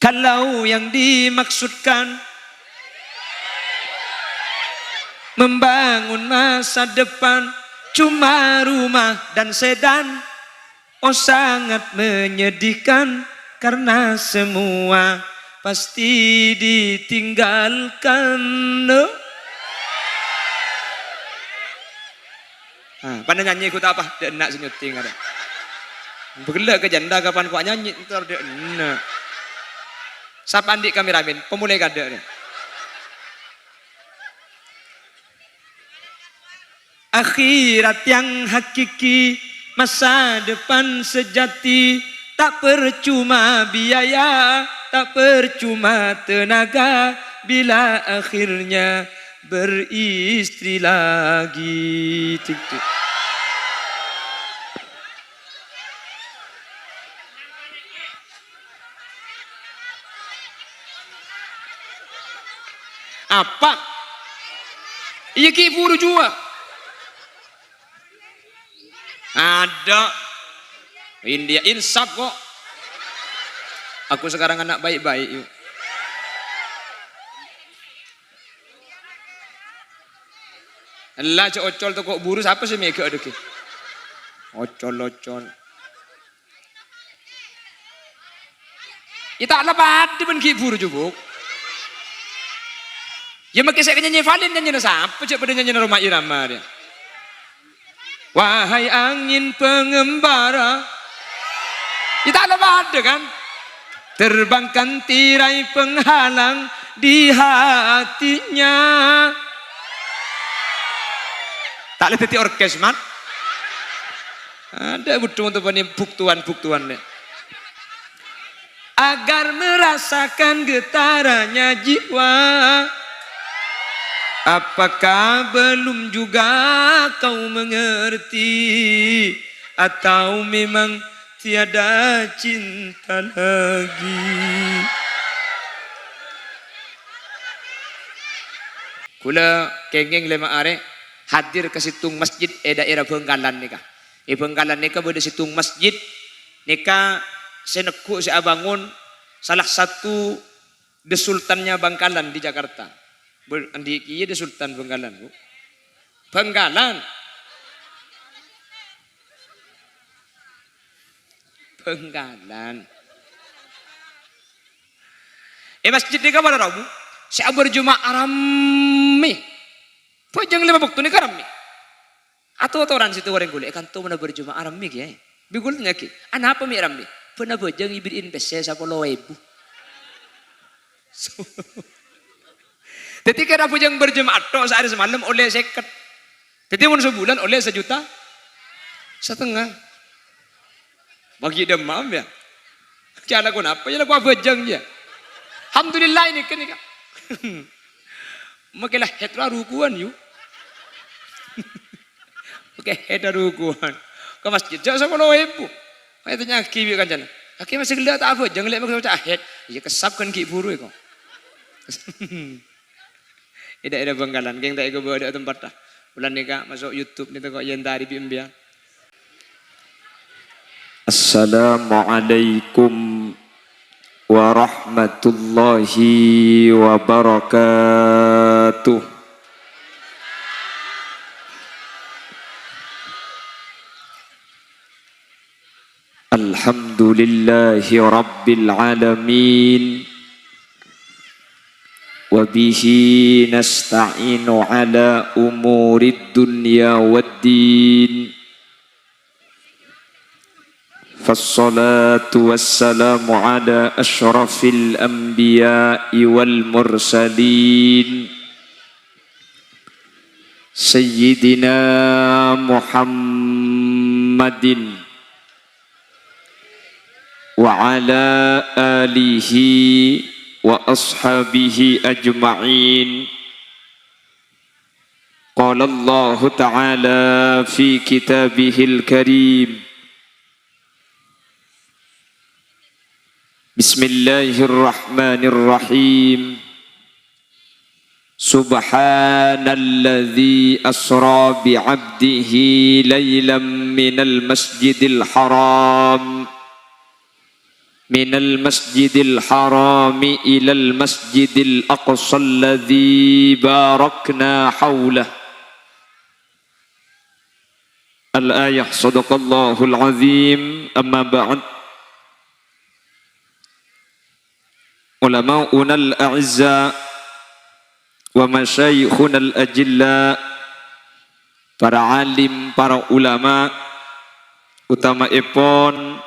Kalau yang dimaksudkan membangun masa depan cuma rumah dan sedan, oh sangat menyedihkan karena semua pasti ditinggalkan. No? Pada nyanyi ikut apa? Dia enak senyuting ada. Bergelak ke janda kapan kau nyanyi ntar dia enak. Siapa andik kameramen? Pemulai kada ni. Akhirat yang hakiki, masa depan sejati, tak percuma biaya, tak percuma tenaga, bila akhirnya beristri lagi. Tik-tik. Apa? Iya ki buru juga. Ada. India insaf kok. Aku sekarang anak baik-baik yuk. Allah ocol tu kok buru siapa sih mega ada ki? Ocol. Kita lepas di ben ki buru jubuk. Ya makin saya nyanyi Valin nyanyi siapa cak pada nyanyi Roma Irama dia. Wahai angin pengembara, kita lepas ada kan? Terbangkan tirai penghalang di hatinya. Tak boleh teti orkes man. Ada butuh untuk buktuan deh. Agar merasakan getarannya jiwa. Apakah belum juga kau mengerti, atau memang tiada cinta lagi? Kula kengeng lema are hadir ke situng masjid daerah Bengkalan nika. Bengkalan nika pada situng masjid nika seneku si abangun salah satu desultannya Bangkalan di Jakarta. Andi iya de Sultan Bengkalan bu. Bengkalan. Masjid ni kabar rabu. Saya berjumaah ramai. Pojang lima waktu ni ramai. Atau orang situ orang gule kan tu mana berjumaah ramai ya. Bigul nyaki. Anak apa mi ramai? Pernah pojang ibrin pese sa polo ibu. Jadi kira pujang berjemaat tok sehari semalam oleh seket. Jadi mun sebulan oleh 1,5 juta. Bagi demam ya. Cara aku apa ya aku bujang ya. Alhamdulillah ini kan. Makilah hetra rukuan yuk. Oke hetra rukuan. Ke masjid jauh sama ibu. Kayak tanya kiwi kan jana. Kaki masih gelap tak apa. Jangan lihat maksudnya ahet. Ya kesapkan ki buru kok. Ida Bengkalan, geng tak ego bawa ada tempat dah. Bulan nikah masuk YouTube ni tengok yang dari bimbia. Assalamualaikum warahmatullahi wabarakatuh. Alhamdulillahi rabbil alamin. وبه نستعين على أمور الدنيا والدين فالصلاة والسلام على أشرف الأنبياء والمرسلين سيدنا محمد وعلى آله وأصحابه أجمعين. قال الله تعالى في كتابه الكريم بسم الله الرحمن الرحيم سبحان الذي أسرى بعبده ليلا من المسجد الحرام minal masjidil harami ilal masjidil aqsa alladhi barakna hawlah. Al-ayah. Sadaqallahul azim. Amma ba'd. Ulama'una al-a'izza wa masyayikhuna al-ajilla, para alim, para ulama, utama ipon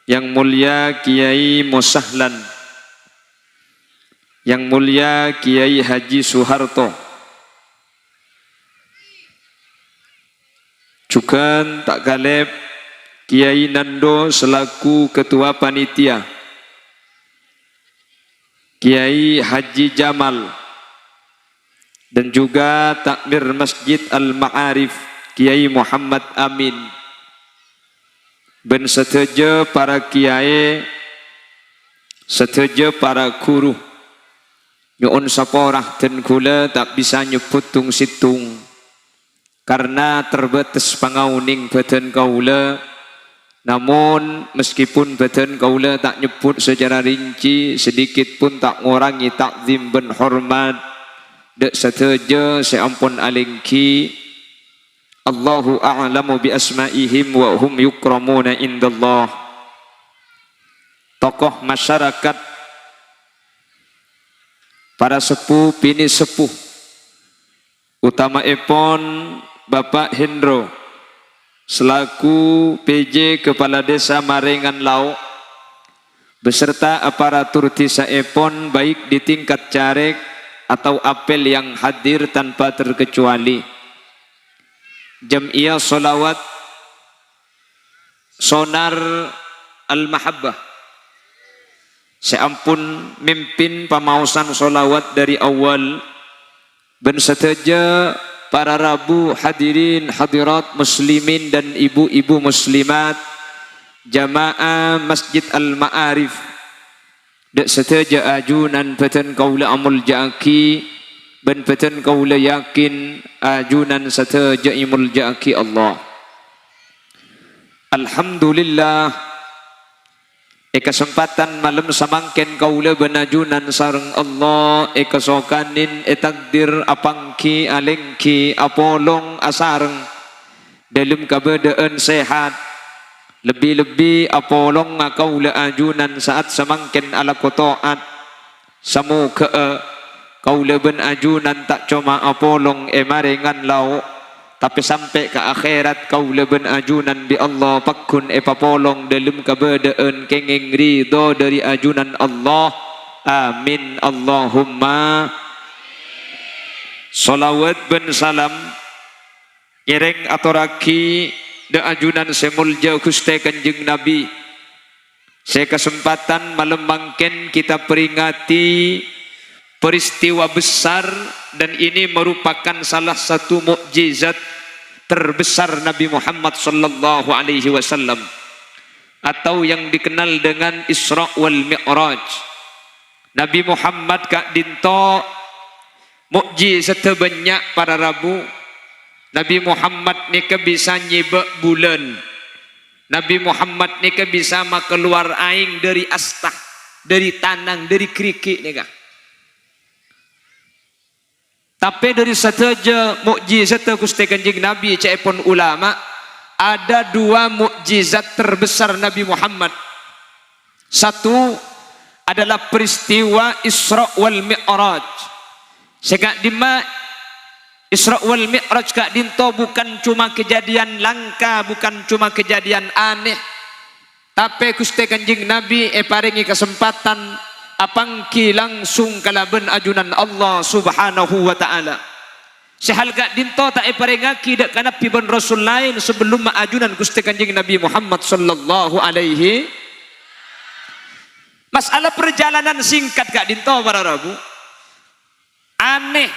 yang mulia Kiai Musahlan, yang mulia Kiai Haji Soeharto, juga tak galep Kiai Nando selaku ketua panitia, Kiai Haji Jamal, dan juga takmir Masjid Al-Ma'arif Kiai Muhammad Amin, ben seteja para kiai, seteja para guru, nyuun saporah dan kula tak bisa nyebut tung situng karena terbatas pangauning badan kaula. Namun meskipun badan kaula tak nyebut secara rinci, sedikit pun tak ngurangi takzim ben hormat dek seteja seampun alingki. Allahu a'lamu bi asma'ihim wa hum yukramuna indallah. Tokoh masyarakat, para sepuh bini sepuh, utama ipon Bapak Hendro selaku PJ Kepala Desa Marengan Lau beserta aparatur desa ipon baik di tingkat caleg atau apel yang hadir tanpa terkecuali. Jam'iyah Solawat Sonar Al-Mahabbah, seampun mimpin pamausan solawat dari awal, ben seteja para rabu hadirin hadirat muslimin dan ibu-ibu muslimat jamaah Masjid Al-Ma'arif, dek seteja ajunan beten kaula amul jaki, ben beten kaula yakin ajunan seteja imul jaki Allah. Alhamdulillah, kesempatan malam samangken kaula benajunan sareng Allah, kesokanin takdir apangki alengki apolong asareng dalam keadaan sehat, lebih-lebih apolong kaula ajunan saat samangken ala kotoat samuka kaula ben ajunan tak cuma apolong marengan lau, tapi sampai ke akhirat kaula ben ajunan bi Allah pakun papolong dalam keadaan kenging ridho dari ajunan Allah. Amin Allahumma. Salawat ben salam ireng aturaki de ajunan semulja Gusti Kanjeng Nabi. Saya kesempatan malam mangken kita peringati peristiwa besar, dan ini merupakan salah satu mukjizat terbesar Nabi Muhammad sallallahu alaihi wasallam atau yang dikenal dengan Isra wal Mi'raj. Nabi Muhammad kak dinto mukjizat banyak para rabu. Nabi Muhammad ni ke bisa nyibak bulan. Nabi Muhammad ni ke bisa keluar aing dari astah, dari tanang, dari kerikik ni kak. Tapi dari saja mukjizat Gusti Kanjeng Nabi caipun ulama, ada dua mukjizat terbesar Nabi Muhammad. Satu adalah peristiwa Isra wal Mi'raj. Segak dima Isra wal Mi'raj kak dinto bukan cuma kejadian langka, bukan cuma kejadian aneh, tapi Gusti Kanjeng Nabi paringi kesempatan apangki langsung kalaben ajunan Allah subhanahu wa ta'ala. Sehal gak dinto tak iparengaki dak kana piban rasul lain sebelum maajunan Gusti Kanjeng Nabi Muhammad sallallahu alaihi. Masalah perjalanan singkat gak dinto para rabu aneh,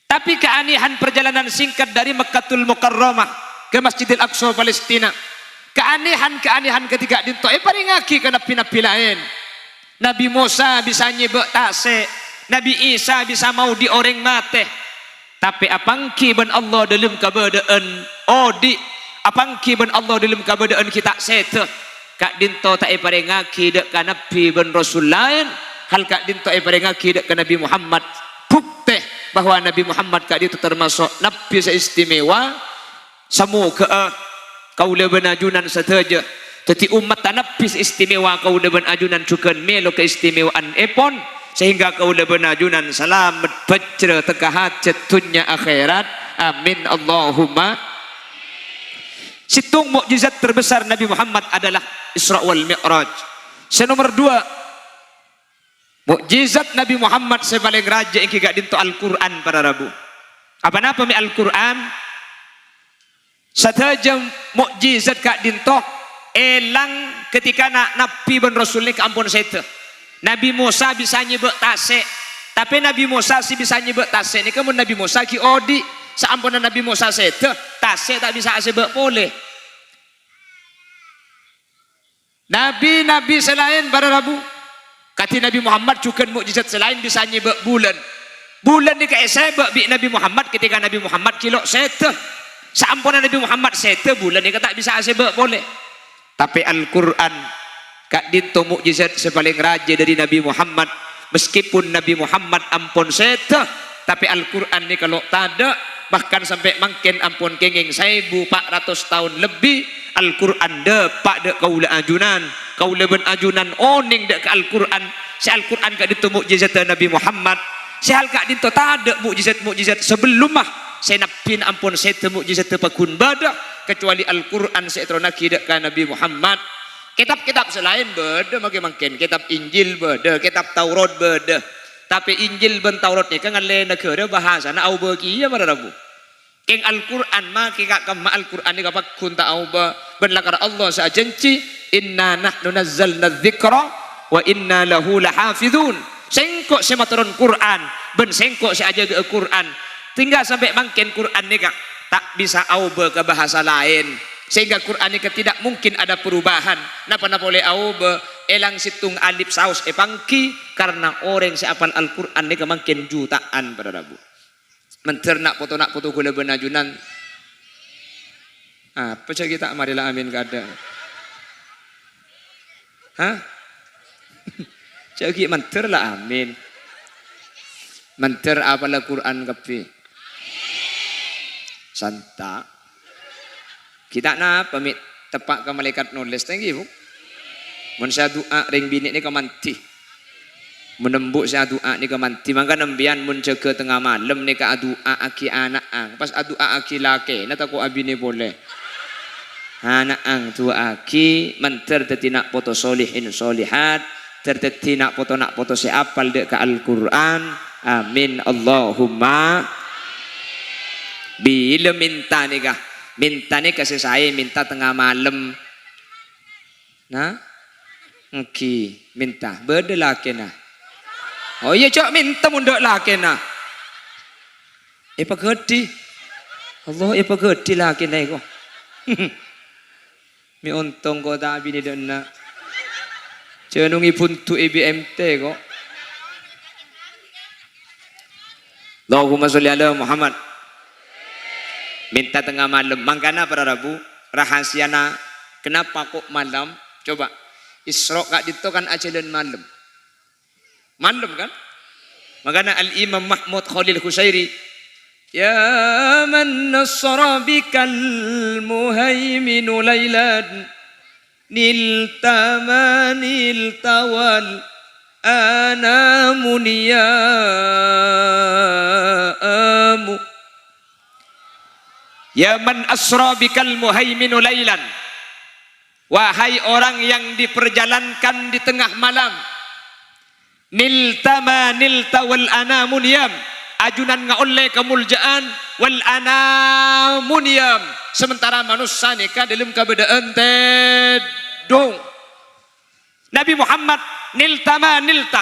tapi keanehan perjalanan singkat dari Mekkatul Mukarramah ke Masjidil Aqsa Palestina, keanehan ketika dinto iparengaki kana napi lain. Nabi Musa bisa nyebek tasik, Nabi Isa bisa mau dioreng mate, tapi apangki ben Allah dalam keadaan odi, apangki ben Allah dalam keadaan kita sete kak dinto tak iparengaki dek ka nabi ben rasul lain hal kak dinto iparengaki dek ka Nabi Muhammad bukti bahwa Nabi Muhammad kak itu termasuk nabi seistimewa semoga kau leben ajunan saja teti umat nabi seistimewa kau leben ajunan cukan melo keistimewaan epon sehingga kau leben ajunan selamat bajra teka hajat dunia akhirat amin Allahumma. Situng mukjizat terbesar Nabi Muhammad adalah Isra wal Mi'raj. Senomor 2 mukjizat Nabi Muhammad sebaling raja yang gak dinto Al-Quran para rabu. Apa-apa mi Al-Quran saja mukjizat gak dinto elang ketika Nabi ben Rasul ni keampun sete. Nabi Musa bisa nyebek tasik, tapi Nabi Musa si bisa nyebek tasik ni kemun Nabi Musa ki odi seampunan Nabi Musa sete tasik tak bisa sebek boleh. Nabi-nabi selain para rabu kati Nabi Muhammad cukan mukjizat selain bisa nyebek bulan. Bulan ni kayak sebek bi Nabi Muhammad ketika Nabi Muhammad kilo sete. Seampunan Nabi Muhammad sete bulan ni tak bisa sebek boleh. Tapi Al-Quran kak dinto mukjizat sepaling raja dari Nabi Muhammad. Meskipun Nabi Muhammad ampun sete, tapi Al-Quran ni kalau tak ada bahkan sampai makin ampun kenging 1400 tahun lebih Al-Quran depak dek kaula ajunan kaula ben ajunan oning dek ke Al-Quran si Al-Quran kak dinto mukjizat Nabi Muhammad si hal kak dinto tak ada mukjizat sebelum mah saya napin ampun saya mukjizat pakun badak kecuali Al-Quran saya teronaki dek ke Nabi Muhammad. Kitab-kitab selain beda makin kitab Injil beda kitab Taurat beda tapi Injil ben Taurat ni kan lain negara bahasa na au bagi ya pada rabu. Keng Al-Quran ma kika kama Al-Quran ni kapak kun ta au ba ben lakar Allah sa janji inna nahnu nazzalna dzikra wa inna lahu lahafizun. Sengkok semataron Quran ben sengkok si aja ke Quran tinggal sampai makin Quran ni kak tak bisa au ba ke bahasa lain sehingga Quran ni tidak mungkin ada perubahan. Napa boleh au ba elang situng alif saus epangki karena orang siapal Al-Quran ni makin jutaan pada rabu. Menternak foto gula benajunan. Apa cak kita marilah amin kada. Hah? Cak kita menter lah amin. Menter apalah Quran kapi. Santa. Kita na pamit tepak ke malaikat nulis thank you. Mun saya doa ring bini ni kemanti. Menembuk saya doa ni kemanti. Maka nembian mun jaga tengah malam ni ka doa aki anak ang. Pas doa aki laki na tako abi ni boleh. Anak ang doa aki menter tetina foto solihin solihat tertetina foto nak foto si apal dek ka Al-Quran. Amin Allahumma. Bila minta ni kah? Minta ni kasih saya minta tengah malam. Nah, minta beda laki nah. Oh iya cok minta mundak laki nah. Pagedi. Allah pagedi laki nah ko. Mi untung ko tabi ni dana. Cenungi puntu IBMT ko. Allahumma sholli ala Muhammad. Minta tengah malam. Mangkana para rabu rahasiana kenapa kok malam? Coba Isra kak dito kan ajalan malam. Malam kan? Makanya Al-Imam Mahmud Khalil Husairi ya man nasra bikal muhaiminu laylan niltamanil tawal anamun ya amu ya man asra bikal muhaiminu laylan. Wahai orang yang diperjalankan di tengah malam. Niltama nilta wal anamuniyam. Ajunan ngaolle kemuljaan wal anamuniyam. Sementara manusia nikah dalam keberadaan tedong. Nabi Muhammad niltama nilta.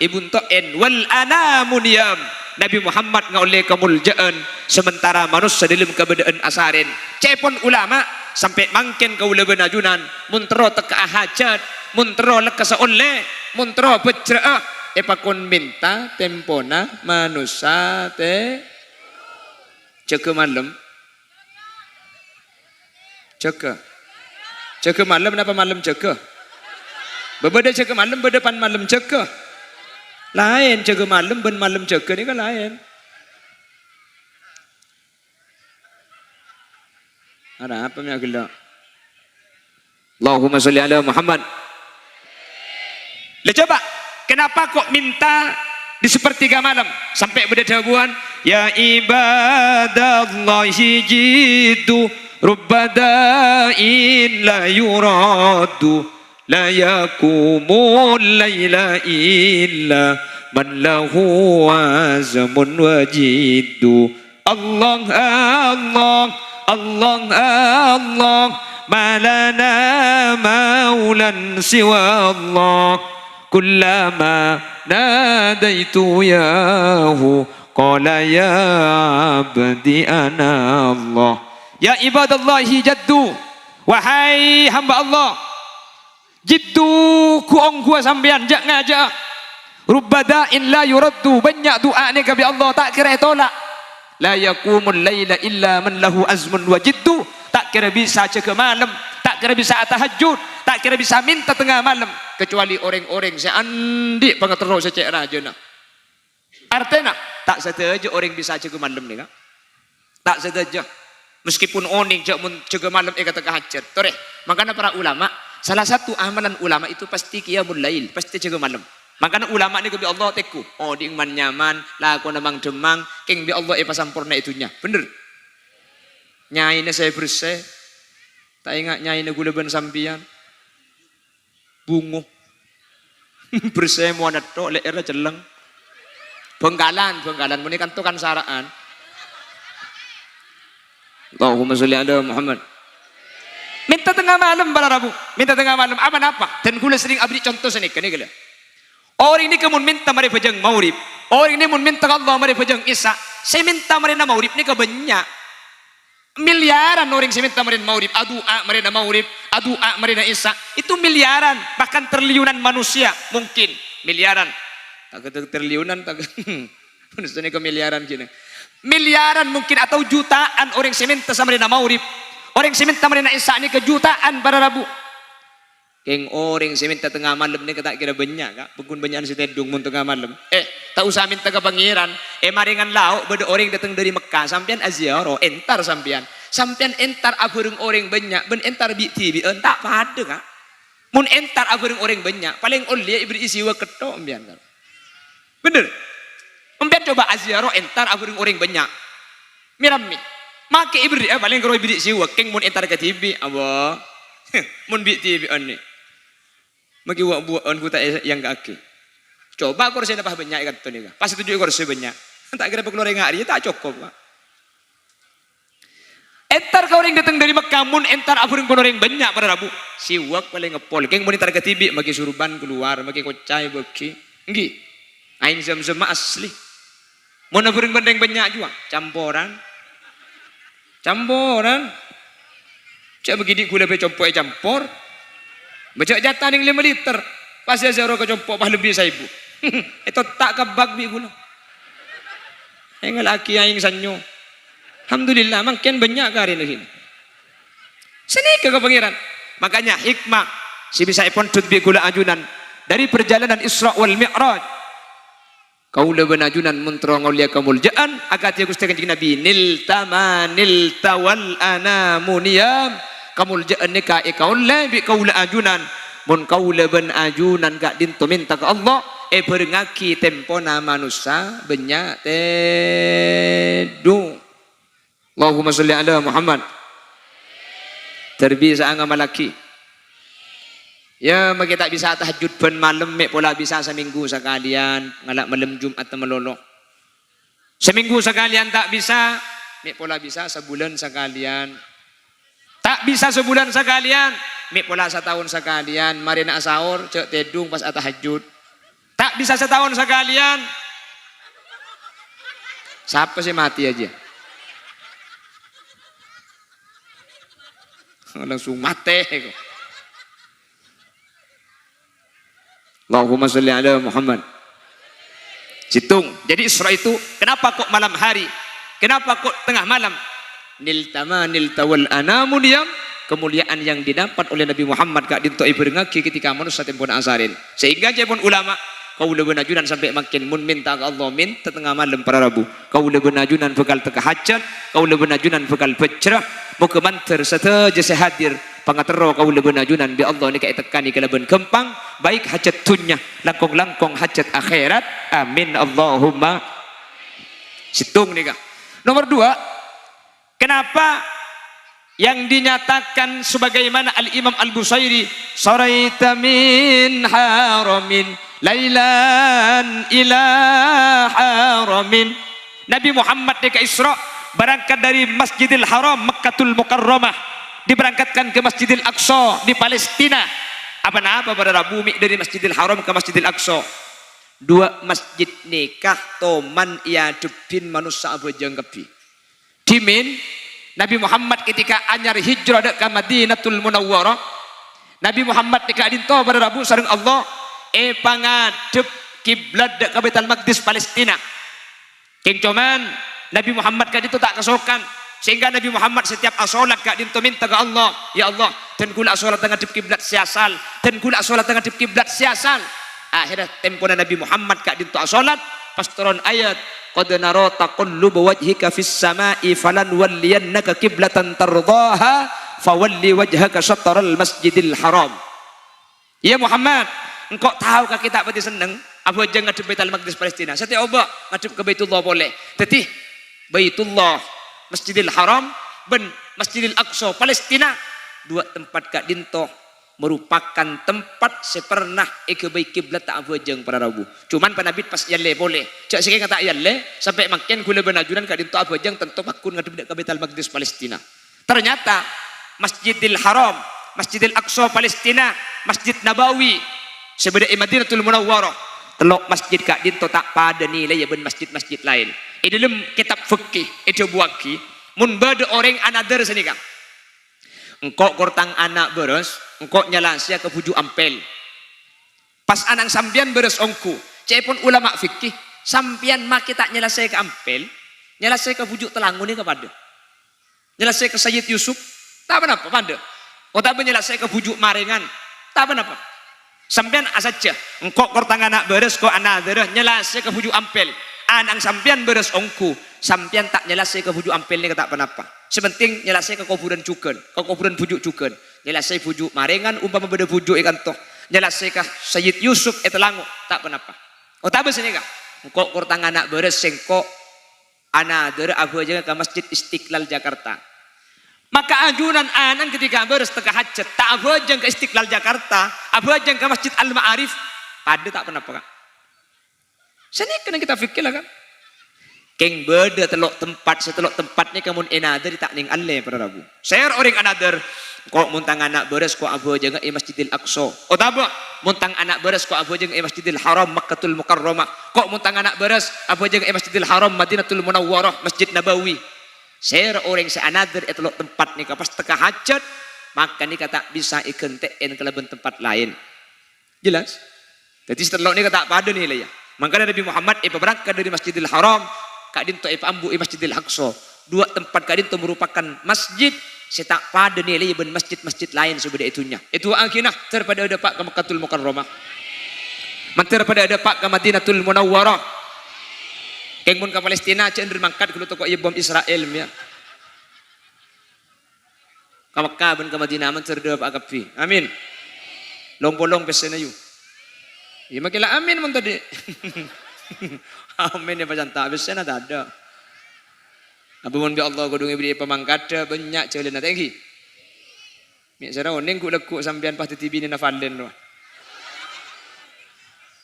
Ibun to'en wal anamuniyam. Nabi Muhammad ngaolle kemuljaan. Sementara manusia dalam keberadaan asarin. Cepon ulama. Sampai mangken kau leben ajunan muntro teka hajat muntro leka seolle muntro bejra pakon minta tempona manusia te ceke malam ceke Jaga malam napa malam jaga? Berbeda jaga malam berdepan malam jaga. Lain jaga malam ben malam jaga ni kan lain. Ada apa mi agila? Allahumma sholli ala Muhammad. Lah coba, kenapa kok minta di sepertiga malam sampai berdabuan ya ibadallahi jidu rubbadain la yuradu la yakumul laila illa man lahu azmun wajidu Allah Allah Allah Allah malana maulan siwa Allah kullama nadaitu yahu qala ya abdi ana Allah ya ibadallahi jaddu wahai hamba Allah jiddu kuong gua sampean jak ngajak rubbadain la yuraddu banyak doa ni kepada Allah tak kira tolak la yaqumul laila illa man lahu azmun wa jiddu tak kira bisa jaga malam tak kira bisa tahajud tak kira bisa minta tengah malam kecuali orang-orang seandi pengeterus secek raja nak artinya tak saja orang bisa jaga malam ni kan tak saja meskipun oning jaga malam kata hajat toreh makanya para ulama salah satu amalan ulama itu pasti qiyamul lail pasti jaga malam makanya ulama ni kebi Allah teku oh di iman nyaman laku namang demang king bi Allah pasampurna itunya bener nyai saya bersih tak ingat nyai gula ben sampian bungu bersih mau nato leer celeng benggalan muni kan tu kan saraan Allahumma sholli ala Muhammad minta tengah malam para rabu minta tengah malam apa dan gula sering abri contoh sini kan gila orang ini kemun minta mari pejang maurib orang ini mun minta Allah mari pejang Isa saya minta mari na maurib ni kebanyak miliaran orang saya minta marina maurib adua marina maurib adua marina Isa itu miliaran bahkan triliunan manusia mungkin miliaran tak triliunan tak manusia ke miliaran gini miliaran mungkin atau jutaan orang saya minta sama marina maurib orang saya minta marina Isa ini kejutaan para rabu keng orang saya minta tengah malam ni tak kira banyak kak pukun banyak si tedung mun tengah malam tak usah minta ke pangeran maringan lauk beda orang datang dari Mekah sampean aziarah entar sampean entar agurung orang banyak ben entar bi tibi tak pada kak mun entar agurung orang banyak paling oleh ibri isi wa ketok ambian kak bener ambian coba aziarah entar agurung orang banyak mirami make ibri paling gero ibri isi wa keng mun entar ke tibi Allah mun bi tibi ani magi wa buan ku tak yang kaki coba kursi dapat banyak ikat tu ni pas 7 kursi banyak tak kira keluar ngari tak cukup kak entar kau orang datang dari Mekah mun entar afuring orang banyak pada rabu siwak paling ngepol keng mun entar ketibi magi surban keluar magi kocai beki ngi ain zam-zam asli mun afuring bandeng banyak juga campuran cak begini gula be compok campur baca jatah ning 5 liter pas ya zero ke compok bah lebih 1000 itu tak kebak bi gula enggal aki aing sanyo alhamdulillah makin banyak kari lagi sini ke pangeran makanya hikmah si bisa ipon tut bi gula ajunan dari perjalanan Isra wal Mi'raj kaula benajunan muntra ngaulia kamul jaan agat ya Gusti Kanjeng Nabi nil tawal anamuniyam kamul jaan ni ka kaula bi kaula ajunan mun kaula ben ajunan gak dinto minta ke Allah berengaki tempona manusia banyak tedu Allahumma sholli ala Muhammad terbiasa angga malaki ya magi tak bisa tahajud ben malam mek pola bisa seminggu sekalian ngalak malam Jumat atau melolo seminggu sekalian tak bisa mek pola bisa sebulan sekalian tak bisa sebulan sekalian mek pola setahun sekalian mari nak sahur cek tedung pas tahajud tak bisa setahun sekalian siapa sih mati aja langsung mati kok Allahumma sholli ala Muhammad. Hitung. Jadi Isra itu kenapa kok malam hari? Kenapa kok tengah malam? Nil tawal anamun yam kemuliaan yang didapat oleh Nabi Muhammad kak dinto ibringaki ketika manusia tempon asarin. Sehingga jepun ulama kau lebih najunan sampai makin mun minta ke Allah minta tengah malam para rabu. Kau lebih najunan bekal teka hajat, kau lebih najunan bekal pecrah, mau kemanter seteja sehadir pangatero kau lebih najunan bi Allah ni kai tekani kelaban kempang baik hajat dunya langkong hajat akhirat. Amin Allahumma. Situng nih kak. Nomor 2, kenapa yang dinyatakan sebagaimana Al-Imam Al-Busairi saraita min haramin lailan ila haramin. Nabi Muhammad ke Isra berangkat dari Masjidil Haram Mekkatul Mukarramah diberangkatkan ke Masjidil Aqsa di Palestina. Apa-apa pada bumi dari Masjidil Haram ke Masjidil Aqsa. 2 masjid nikah toman ia depin manusia abojang kepi. Dimin Nabi Muhammad ketika anyar hijrah ke Madinatul Munawwarah, Nabi Muhammad ketika dinto pada Rabu sareng Allah pangadep kiblat ke Baitul Maqdis Palestina. King cuman Nabi Muhammad kadito tak kesokan sehingga Nabi Muhammad setiap asolat kak dinto minta ke Allah, ya Allah dan kula asolat tengah dep kiblat siasal, dan kula asolat tengah dep kiblat siasal. Akhirnya tempona Nabi Muhammad kak dinto asolat pastoron ayat qad nara taqallubu wajhika fis sama'i falan walliyannaka qiblatan tardaha fawalli wajhaka syatral masjidil haram. Ya Muhammad, engkau tahukah kita pati seneng apa aja ngadep Baitul Maqdis Palestina. Setiap oba ngadep ke Baitullah boleh. Jadi Baitullah Masjidil Haram ben Masjidil Aqsa Palestina 2 tempat kak dinto merupakan tempat sepernah baik kiblat tak abojeng para rabu. Cuman panabit pas yalle boleh. Cak sikit kata yalle sampai makin gula benajunan kak dinto abojeng tentu makun ngadep ke Baitul Maqdis Palestina. Ternyata Masjidil Haram, Masjidil Aqsa Palestina, Masjid Nabawi sebagai Madinatul Munawwarah. Telok masjid kak dinto tak pada nilai ya ben masjid-masjid lain. Dalam kitab fikih itu buaki mun bade orang another sini kak. Engkau kortang anak beres, engkau nyalasia ke buju ampel. Pas anang sambian beres ongku, cepon ulama fikih, sampian maki tak nyelasai ke ampel, nyelasai ke buju telangu ni kepada. Nyelasai ke Sayyid Yusuf, tak apa-apa pada. Oh tak nyelasai ke buju marengan, tak apa-apa. Sampian asaja, engkau kortang anak beres, kau anak beres, nyelasai ke buju ampel. Anang sampian beres ongku, sampian tak nyelasai ke buju ampel ni tak apa-apa. Sepenting nyelasai ke kuburan cuken, ke kuburan bujuk cuken. Nyelasai bujuk marengan umpama beda bujuk ikan toh. Nyelasai ke Sayyid Yusuf telangu tak apa-apa. Oh tak besini kah? Engkau kortang anak beres sengko anak dere abu aja ke Masjid Istiqlal Jakarta. Maka ajunan anan ketika beres tengah hajat tak abu aja ke Istiqlal Jakarta, abu aja ke Masjid Al Ma'arif, pada tak apa-apa kah? Sini kena kita fikir lah kan. Keng beda telok tempat setelok tempatnya kamu another tak ning alle para rabu. Share orang another kok muntang anak beres kok abu aja Masjidil Aqsa. Oh tabak muntang anak beres kok abu aja Masjidil Haram Makkatul Mukarramah. Kok muntang anak beres abu aja Masjidil Haram Madinatul Munawwarah Masjid Nabawi. Share orang se another telok tempat nih pas teka hajat maka nih kata bisa ikenteen ke leben tempat lain. Jelas? Jadi setelok nih kata pada nilai ya. Makanya Nabi Muhammad berangkat dari Masjidil Haram kak dinto ambu Masjidil Aqsa. 2 tempat kak dinto merupakan masjid setak pada nilai ben masjid-masjid lain sebeda itunya. Itu akhirnya terpada ada pak ke Mekkatul Mukarramah. Mantar pada ada pak ke Madinatul Munawwarah. Keng mun ke Palestina cenderung mangkat kalau toko bom Israel ya. Ke Mekkah ben ke Madinah mantar ada pak kapi. Amin. Long-polong pesen ayu. Ya makilah amin mun tadi. Amin ya pasan tak bisa na ada. Abumun bi Allah kudungi beri pemangkada banyak celana tinggi. Mi sara oning ku lekuk sampean pas TV ni na falen doa.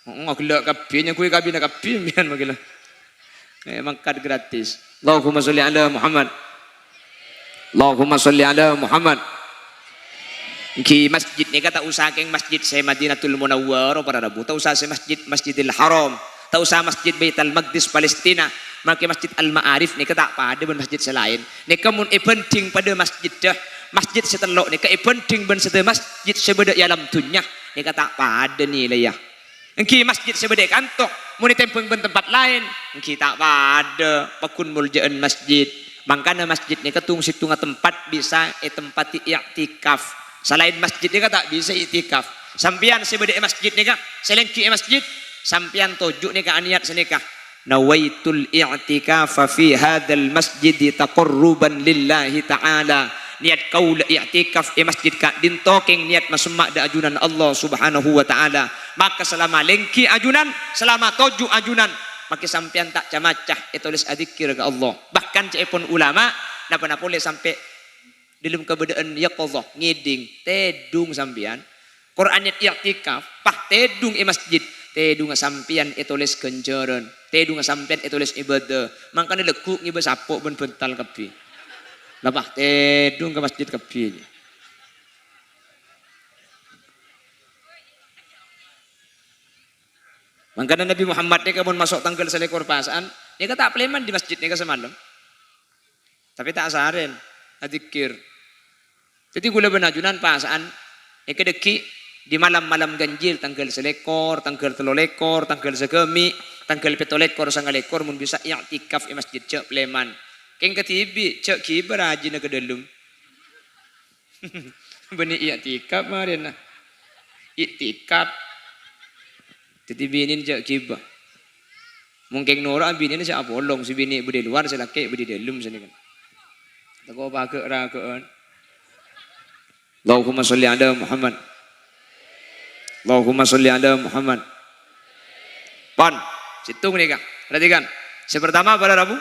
Ngak kabeh nya kuwi kabeh kabeh mian magila. Mangkat gratis. Allahumma sholli ala Muhammad. Allahumma sholli ala Muhammad. Ki masjid ni kata usaha keng masjid saya Madinatul Munawwarah para rabu. Ta usaha saya Masjidil Haram. Tak usah Masjid Baitul Maqdis Palestina, maka Masjid Al Ma'arif ni kata pada ben masjid selain. Ni kamun penting pada masjid dah. Masjid setelok ni penting ben sete masjid sebeda alam dunya. Ni kata pada ni lah ya. Engki masjid sebeda kantok, mun tempeng ben tempat lain, engki tak pada pakun muljaan masjid. Mangkana masjid ni ketung situng tempat bisa tempati i'tikaf. Selain masjid ni tak bisa i'tikaf. Sampian sebede masjid ni kah? Selengki masjid. Sampian tojuk ni kah niat senikah. Nawaitul i'tikafa fi hadzal masjid taqarruban lillahi ta'ala. Niat kau i'tikaf masjid kak dintokeng niat masmak da ajunan Allah Subhanahu wa taala. Maka selama lengki ajunan, selama toju ajunan, maka sampean tak camacah tulis adzikir ke Allah. Bahkan cepon ulama napa boleh sampai dalam keberadaan yaqadhah ngiding tedung sampean Quran i'tikaf pah tedung masjid tedung sampean tulis kenjaran tedung sampean tulis ibadah. Mangkane lekuk ngiba sapuk ben bental kepi. Lapah tedung ke masjid kepi. Makanya Nabi Muhammad ni kamu masuk tanggal selekor pasaan, dia kata pleman di masjid ni semalam. Tapi tak asarin, adzikir. Jadi gula benajunan pasaan, ni kedeki di malam-malam ganjil tanggal selekor, tanggal telolekor, tanggal segemi, tanggal petolekor, sangalekor mun bisa i'tikaf di masjid cek pleman. Keng ketibi cek kibar haji na kedalum. Beni i'tikaf marin na. I'tikaf. Jadi binin cek kibar. Mungkin Nora binin siya apolong si bini budi luar si laki budi dalam sini kan. Tako pakai ragaan. Allahumma sholli ala Muhammad. Allahumma sholli ala Muhammad. Pan, situng nih kak. Perhatikan. Sepertama pada Rabu.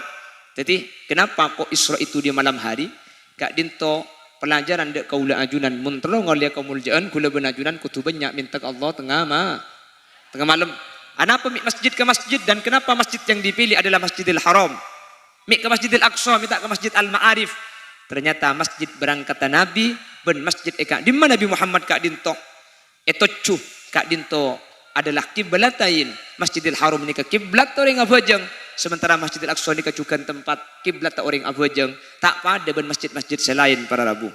Jadi kenapa kok Isra itu di malam hari? Kak dinto pelajaran dek kaula ajunan muntro ngolia kaumuljaan kula benajunan kutubannya minta Allah tengah malam. Kenapa masjid ke masjid dan kenapa masjid yang dipilih adalah Masjidil Haram? Mik ke Masjidil Aqsa, minta ke Masjid Al-Ma'arif. Ternyata masjid berangkatan Nabi ben masjid eka di mana Nabi Muhammad kak dinto. Etocu kak dinto adalah kiblatain. Masjidil Haram ni ke kiblat orang abajang. Sementara Masjidil Aqsa ni kecukan tempat kiblat orang abajang. Tak pada ben masjid-masjid selain para Rabu.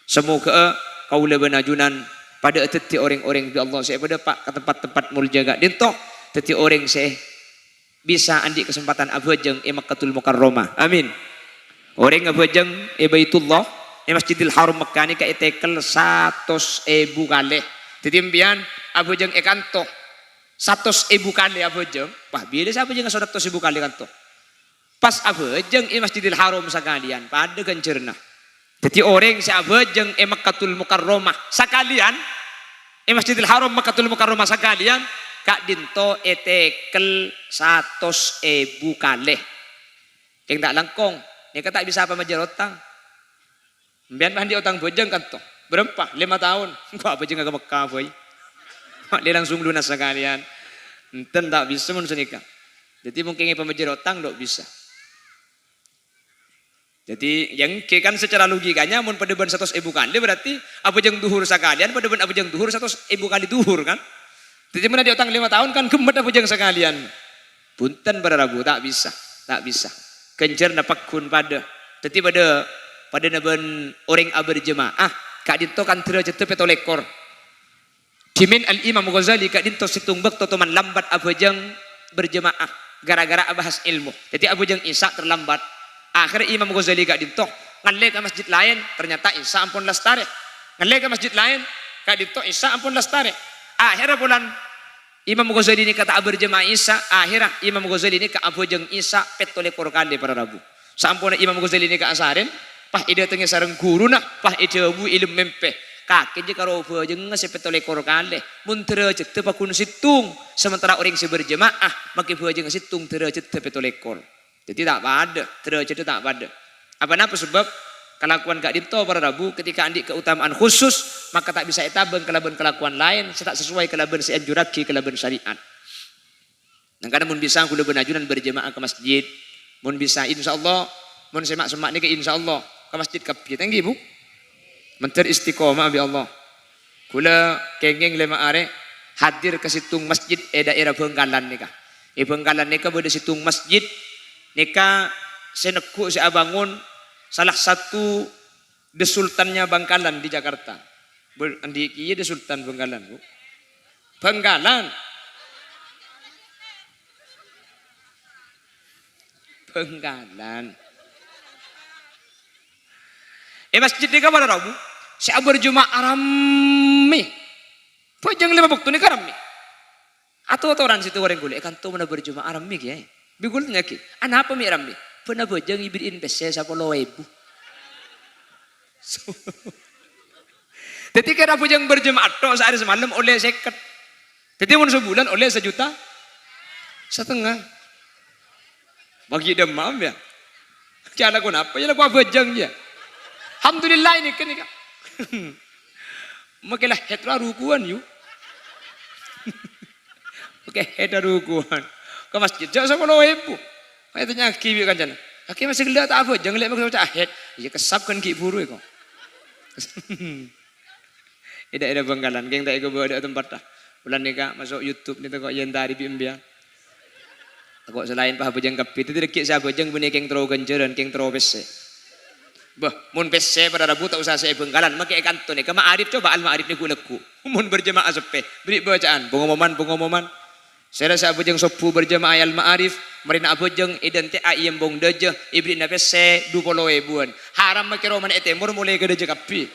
Semoga kaula benajunan pada teti orang-orang bi Allah saya pada pak ke tempat-tempat muljaga dinto teti orang saya bisa andi kesempatan abajang Makkatul Mukarramah. Amin. Orang abajang Baitullah Masjidil Haram Makkah ni ka itekel 100.000 kali. Titimpian abajang kanto 100.000 kali abajang. Wah bila siapa jeung 100.000 kali kanto. Pas abajang Masjidil Haram sakalian pada kencerna. Jadi orang si abajang Makkatul Mukarramah sakalian Masjidil Haram Makkatul Mukarramah sakalian kak dinto etekel 100.000 kali. Yang tak langkong, ya tak bisa apa majar otang. Biar mandi otang bojang kan toh. Berapa? 5 tahun. Kok apa jeung ke Mekah boy. Dia langsung lunas sekalian. Enten tak bisa mun senika. Jadi mungkin pemajar otang dok bisa. Jadi yang kan secara logikanya mun pada ben 100.000 kali berarti apa jeung duhur sekalian pada ben apa jeung duhur 100.000 kali duhur kan. Jadi mana dia utang 5 tahun kan gemet apa jeung sekalian. Punten pada Rabu tak bisa. Kencer napakun pada. Jadi pada naben orang berjemaah kak dinto kan derajat petolekor. Dimin Al-Imam Ghazali kak dinto situng bekto teman lambat abajang berjemaah gara-gara abahas ilmu. Jadi abajang Isa terlambat. Akhirnya Imam Ghazali kak dinto ngalle ke masjid lain ternyata Isa ampun lestari. Ngalle ke masjid lain kak dinto Isa ampun lestari. Akhirnya bulan Imam Ghazali ini kata berjemaah Isa. Akhirnya Imam Ghazali ini kak abajang Isa petolekor kali pada Rabu. Sampun Imam Ghazali ini kak asarin. Pah ide tengah sareng guru nak pah ide bu ilmu mempe kakek je karo jeung sepetolekor kali mun derajat teu pakun situng sementara orang si berjemaah make jeung situng derajat teu petolekor. Jadi tak pada derajat itu tak pada. Apa sebab kelakuan kak dinto para Rabu ketika andi keutamaan khusus maka tak bisa etaben kelakuan lain tak sesuai kelaban si anjuraki kelaban syariat. Nah kadang mun bisa kula benajunan berjemaah ke masjid mun bisa insyaallah mun semak-semak ni ke insyaallah ke masjid kapi tanggi bu menter istiqomah bi Allah kula kengeng lema are hadir ke situng masjid daerah Bengkalan nika Bengkalan nika bade situng masjid nika seneku si abangun salah satu desultannya Bangkalan di Jakarta di kieu desultan Bengkalan bu Bengkalan Masjid ni ka pada Rabu. Saya berjemaah rame. Pojang 5 waktu ni ka rame. Atau orang situ orang golek kan tu mana berjemaah rame ki. Bigul nya ki. Ana apa mi rame? Pernah bojang ibrin pese sa 10.000. Jadi kira bojang berjemaah tok sehari semalam oleh 50. Jadi mun sebulan oleh 1,5 juta. Bagi demam ya. Kaya ko na apa ya ko bojang ya. Alhamdulillah ini kan. Makilah hetra rukuan yuk. Oke, hetra rukuan. Ke masjid jauh 10.000. Kaya tanya kiwi kan jana. Kaki masih gelak tak apa, jangan lihat maksud ahet. Ya kesapkan ki buru ko. Ida Bangkalan, geng tak iko bawa ada tempat dah. Bulan ni kak masuk YouTube ni tu kok yang tadi bimbia. Kok selain pah bojang kapi itu tidak kisah bojang bunyi keng terlalu genceran, keng terlalu pese. Bah, mun pese pada Rabu tak usah saya Bangkalan, makai kantor ni. Kama Arif coba al Arif ni kuleku. Mun berjemaah sepe, beri bacaan, pengumuman. Saya rasa bojang sopu berjemaah al Ma'arif, marina bojang identik ayam bong deje, ibri na pese 20.000. Haram makai roman etemur mulai ke deje kapi.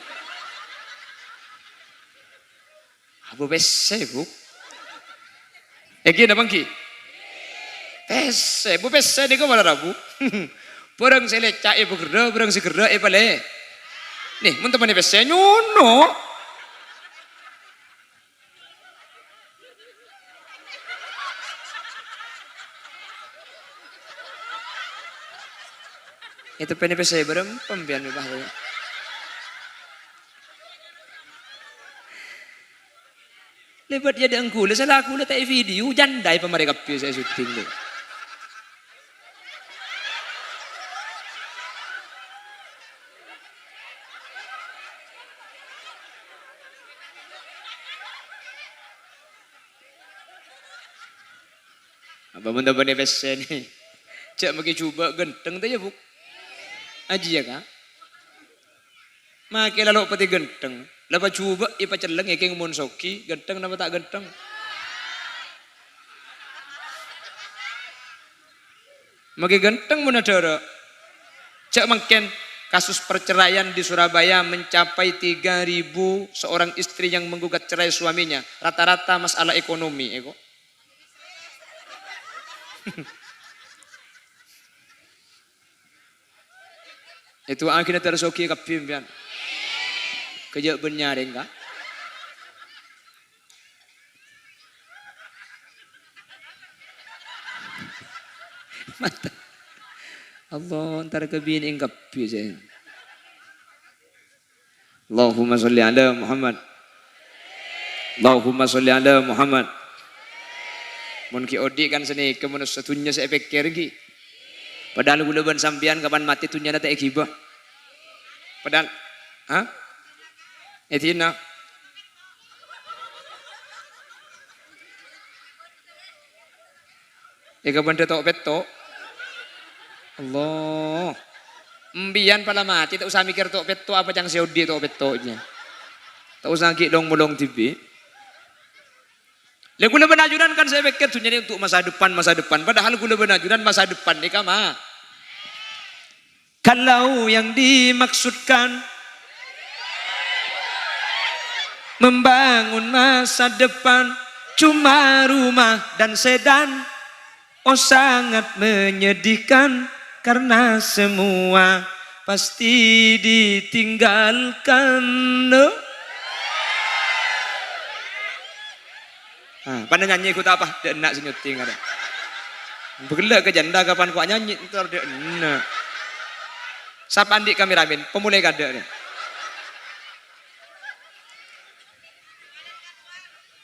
Abu pese bu. Egi na bangki. Pese, bu pese ni ko pada Rabu. Perang selecak bekerja, perang sekerja balik. Nih, mun teman pese nyono. Itu PNP saya berempam pian bahaya. Lebat dia angkul, salah aku tak video jandai pemereka pi saya syuting tu. Apa benda PNP saya ni? Cak maki cuba genteng tu ya bu. Aji ya kak. Makai lalu peti genteng. Lepas coba ipa celeng ikeng monsoki genteng nama tak genteng. Makai genteng mana cara. Cak makin kasus perceraian di Surabaya mencapai 3.000 seorang istri yang menggugat cerai suaminya. Rata-rata masalah ekonomi. Itu akhirnya tersoki kapim pian. Kerja benar enggak? Mata. Allah antar kebin enggak pi saya. Allahumma sholli ala Muhammad. Allahumma sholli ala Muhammad. Mun ki odi kan seni kemun satunya saya pikir lagi. Padahal gula ban sampian kapan mati tunya tak ekibah. Padahal, Etina. Kapan dia tok petok? Allah. Mbian pala mati tak usah mikir tok petok apa yang seudi tok petoknya. Tak usah ki dong molong TV. Lah gula benajuran kan saya pikir tunya ini untuk masa depan. Padahal gula benajuran masa depan ni kama. Kalau yang dimaksudkan membangun masa depan cuma rumah dan sedan, oh sangat menyedihkan karena semua pasti ditinggalkan. No? Pandai nyanyi ikut apa? Dia nak senyuting ada. Bergelak ke janda kapan kau nyanyi ntar dia nak. Siapa andik kameramen? Pemulai kada ni.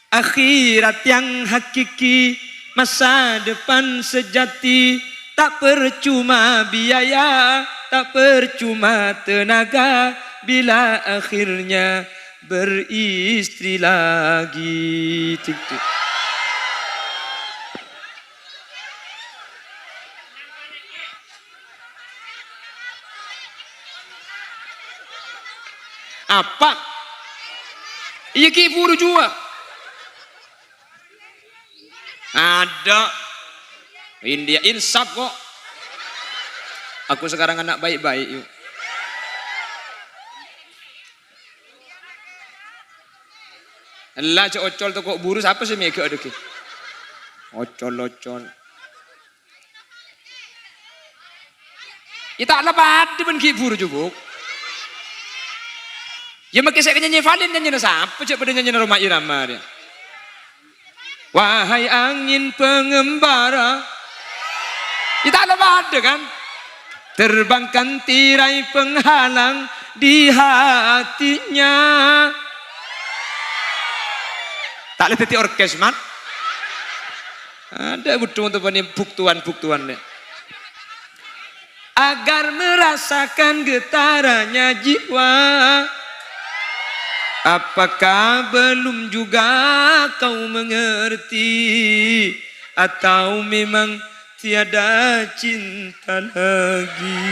Akhirat yang hakiki, masa depan sejati, tak percuma biaya, tak percuma tenaga, bila akhirnya beristri lagi. Tik-tik. Apa? Iya ki buru juga. Ada. India insaf kok. Aku sekarang anak baik-baik yuk. Lah cok ocol tu kok buru siapa sih mega ada ke? Ocol. Ita lebat di ben ki buru jubuk. Ya makin saya nyanyi Valen nyanyi na siapa cak pada nyanyi na Roma Irama dia. Wahai angin pengembara. Ita lebat kan? Terbangkan tirai penghalang di hatinya. Tak boleh teti orkes man. Ada butuh untuk buktuan deh. Agar merasakan getarannya jiwa. Apakah belum juga kau mengerti? Atau memang tiada cinta lagi?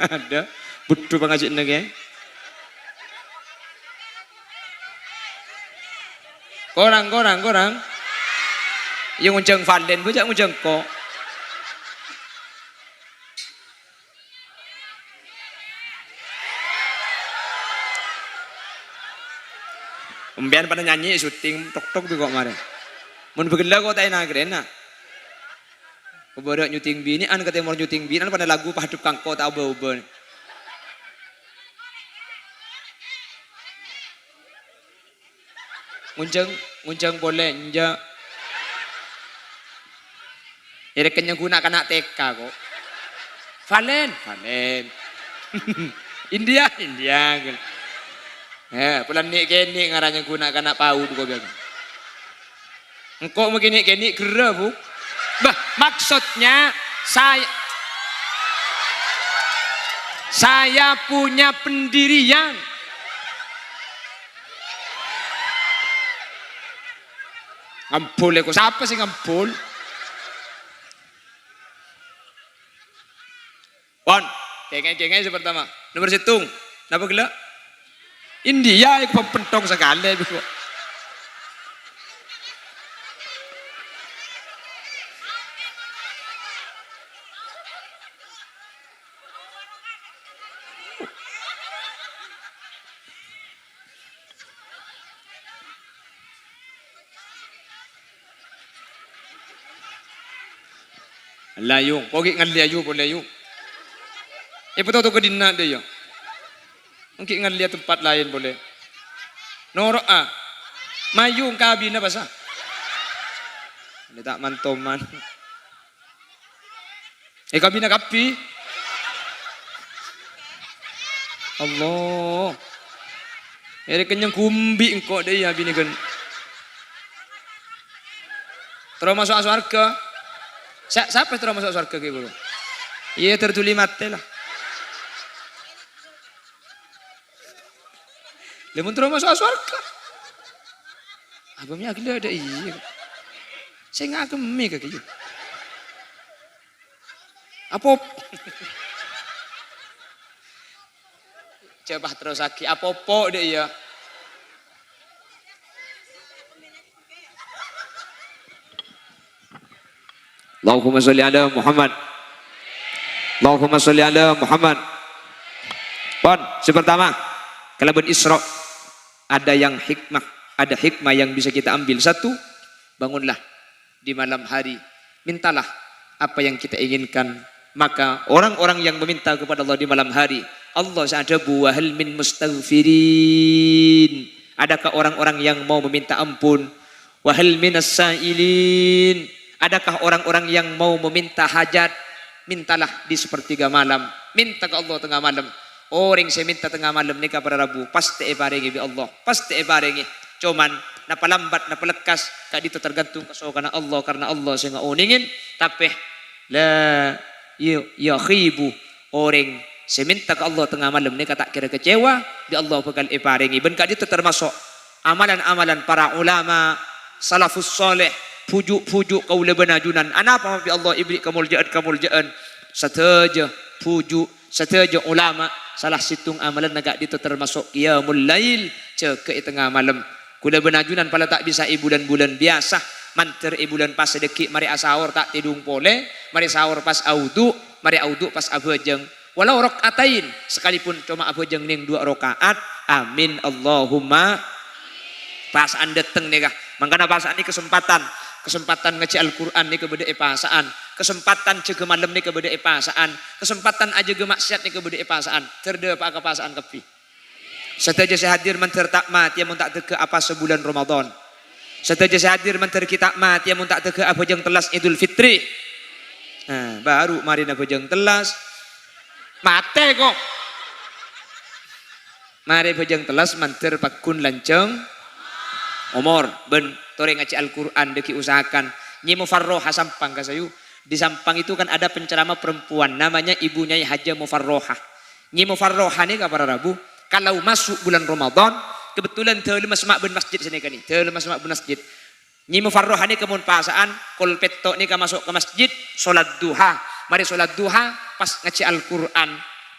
Ada butuh pengajak negeri. Korang. Yang nguncang Valen, bujak nguncang kok. Umbian pada nyanyi syuting tok tu kok kemarin. Mun begela kok tak enak kena. Kebarak nyuting bini an kata mau nyuting bini an pada lagu padup kangko tak ubah-ubah. Nguncang boleh nja. Ere kenyang guna kena TK kok. Valen. India. Pulang ni kini ngaranya guna kena pau tu kau bilang. Engkau begini kera bu. Bah, maksudnya saya punya pendirian. Ngampul aku siapa sih ngampul? Wan, kengeng pertama. Nomor situng, napa gila? India yang pentong sekali begitu. Layung, pogi ngan layu pun layu. Betul ke dina dia. Mungkin ngan lihat tempat lain boleh. Norok mayung kabin apa sah? Dia tak mantoman. Kabin kapi. Allah. Kenyang kumbi engkau dia bini kan. Terus masuk surga. Siapa yang terus masuk surga ke bro? Iya tertuli mati lah. Lemun terus masuk surga. Abangnya agak ada iya. Saya nggak agemi ke gitu. Apa? Coba terus lagi. Apa dia iya? Allahumma sholli ala Muhammad. Allahumma sholli ala Muhammad. Pon, pertama, kalaban Isra ada yang hikmah, ada hikmah yang bisa kita ambil. Satu, bangunlah di malam hari, mintalah apa yang kita inginkan. Maka orang-orang yang meminta kepada Allah di malam hari, Allah sa'adabu wa hal min mustaghfirin. Adakah orang-orang yang mau meminta ampun? Wa hal minas sa'ilin. Adakah orang-orang yang mau meminta hajat? Mintalah di sepertiga malam. Minta ke Allah tengah malam. Orang saya minta tengah malam ni kepada Rabu. Pasti barengi bi Allah. Pasti barengi. Cuman napa lambat napa lekas kak itu tergantung kesokanan Allah. Karena Allah saya nggak tapi la yakhibu orang saya minta ke Allah tengah malam ni tak kira kecewa. Di Allah bakal barengi. Ben kak itu termasuk amalan-amalan para ulama salafus soleh. Pujuk kau lebenajunan. Anapa mafi Allah ibrik kamuljaan. Sateja pujuk, sateja ulama. Salah situng amalan negak itu termasuk qiyamul lail. Ceke tengah malam. Kula benajunan pala tak bisa bulan-bulan biasa. Manter bulan pas sedekik. Mari asawar tak tidung pole. Mari sahur pas audu. Mari audu pas abajeng. Walau rakaatain sekalipun cuma abojeng ning 2 rakaat. Amin Allahumma. Pasaan deteng nih kah. Mangkana pasaan ini kesempatan ngaji Al-Quran nih kepada pasaan. Kesempatan cege malam nih kepada pasaan. Kesempatan aja ge maksiat nih kepada pasaan. Terde apa pasaan kepi. Setelah saya hadir menter tak mati yang tak tege apa sebulan Ramadan. Setelah saya hadir menter kita mati yang tak tege apa jeng telas Idul Fitri. Nah, baru mari apa jeng telas mate kok. Mari bejeng telas menter pakun lanceng umur ben tore ngaji Al-Quran deki usahakan nyi mufarroha sampang kasayu. Di Sampang itu kan ada penceramah perempuan namanya Ibu Nyai Haja Mufarroha. Nyi Mufarroha nih kabar Rabu kalau masuk bulan Ramadan kebetulan teu masmak ben masjid sini kan teu masmak ben masjid. Nyi Mufarroha nih kemun pasaan kol petok nih masuk ke masjid salat duha. Mari salat duha pas ngaji Al-Quran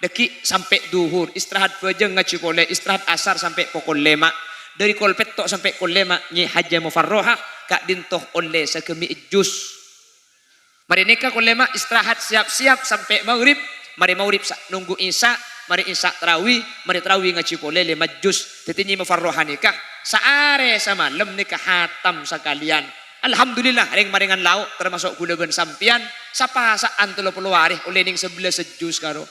deki sampai duhur istirahat bejeng ngaji pole istirahat asar sampai pukul 5 dari kol petok sampai kol 5 Nyi Haja Mufarroha kak dintoh oleh sekemi jus. Mari nikah kol 5 istirahat siap-siap sampai maghrib. Mari maghrib nunggu isya. Mari isya tarawih. Mari tarawih ngaji pole 5 jus. Teti Nyi Mufarroha nikah saare samalam nikah hatam sekalian. Alhamdulillah ring-maringan lauk termasuk gula ben sampian sapasaan 30 hari oleh ning 11 sejus karo.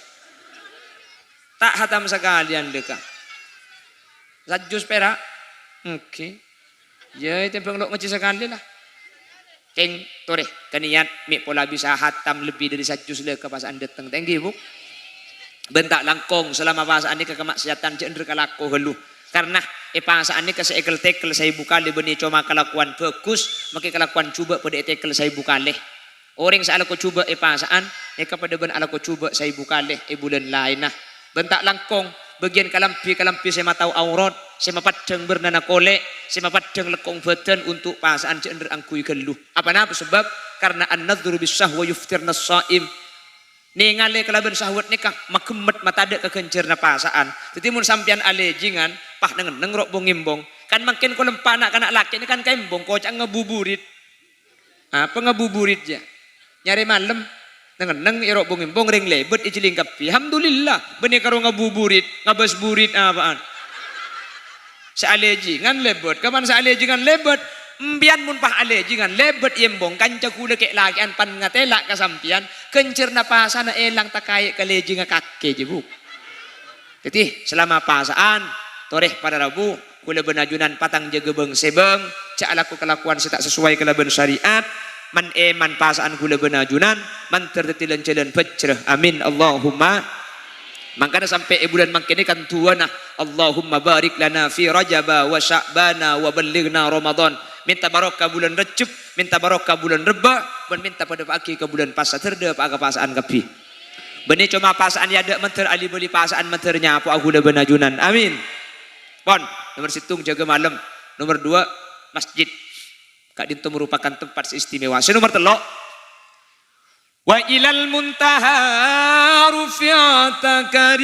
Tak hatam sekalian deka. Sejus perak. Oke. Ya itu pengelok ngaji sekali lah. Keng tore kaniat mi pola bisa hatam lebih dari sejus le ke pasaan deteng. Thank you, Bu. Bentak langkong selama pasaan ini ke kemaksiatan jender kalako helu. Karena pasaan ini keseekel-tekel saya buka le beni cuma kelakuan bagus, maka kelakuan coba pada tekel saya buka leh. Orang saya ko coba pasaan, kepada ben ala ko coba saya buka leh bulan lain nah. Bentak langkong bagian kalampi saya tahu aurat, saya mapadeng bernana kolek, saya mapadeng lekong badan untuk pasaan jender angkui gelu. Apa sebab karena an-nadhru bis-sahwa yuftirna as-shaim. Ningale kelaban sahwat nikah makemet matade kekencerna pasaan. Jadi mun sampian alejingan pah nengen rok bongimbong. Kan makin ko lempana kana laki ini kan kaimbong kocak ngebuburit. Apa ngebuburit ya? Nyari malam nengen irok bongimbong ring lebet ijiling kapi. Alhamdulillah benih karo ngebuburit, ngabas burit apaan. Sealejingan lebet. Kapan sealejingan lebet? Mbian mun pah alejingan lebet yembong kanca kula kek lagi an pan ngatela kasampian kencerna pasana elang takai kalejinga kakke jebu. Jadi selama pasaan toreh pada Rabu kula benajunan patang jaga beng sebeng cak laku kelakuan setak sesuai kelaban syariat man pasaan kula benajunan man tertetilan jalan fajrah amin Allahumma. Makanya sampai bulan mangkene kan tuana Allahumma barik lana fi Rajaba wa Sya'bana wa ballighna Ramadan. Minta barokah bulan Rejab, minta barokah bulan Reba, dan minta pada pagi ke bulan Pasa terde pak pasaan kapi. Beni cuma pasaan ya ada menter ali beli pasaan menternya apa aku udah benajunan. Amin. Pon, nomor situng jaga malam. Nomor 2 masjid. Kak Dinto merupakan tempat istimewa. Nomor 3 wa ilal muntaha rufi'ata kariman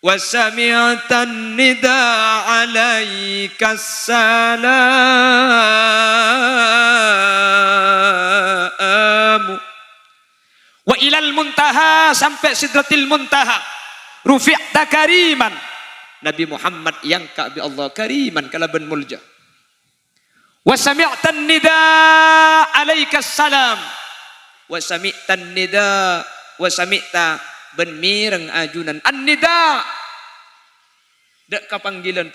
wa sami'atan nida alaika salam wa ilal muntaha sampai sidratil muntaha rufi'ta kariman Nabi Muhammad yang bi Allah kariman kalaban mulja wa sami'tan nida alaika salam wa sami'tan nida wa sami'ta ben mireng ajunan an-nida dek ka panggilan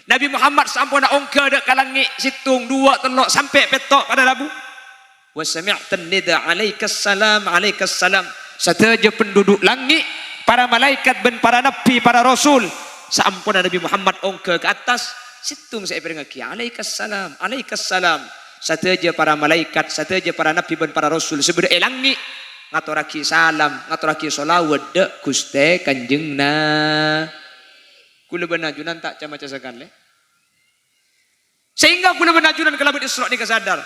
Nabi Muhammad sampuna ongka dek kalangi situng 2 3 sampai petok pada Rabu wa sami'tan nida alaikas salam sateja penduduk langit para malaikat ben para nabi para rasul sampuna Nabi Muhammad ongka ke atas situng saya berengaki alaikas salam sateja para malaikat sateja para nabi ben para rasul sebeda langit ngaturaki salam, ngaturaki sholawat dek Guste Kanjengna. Kula benajunan tak cama sekali. Sehingga kula benajunan kalau Isra ni kesadar.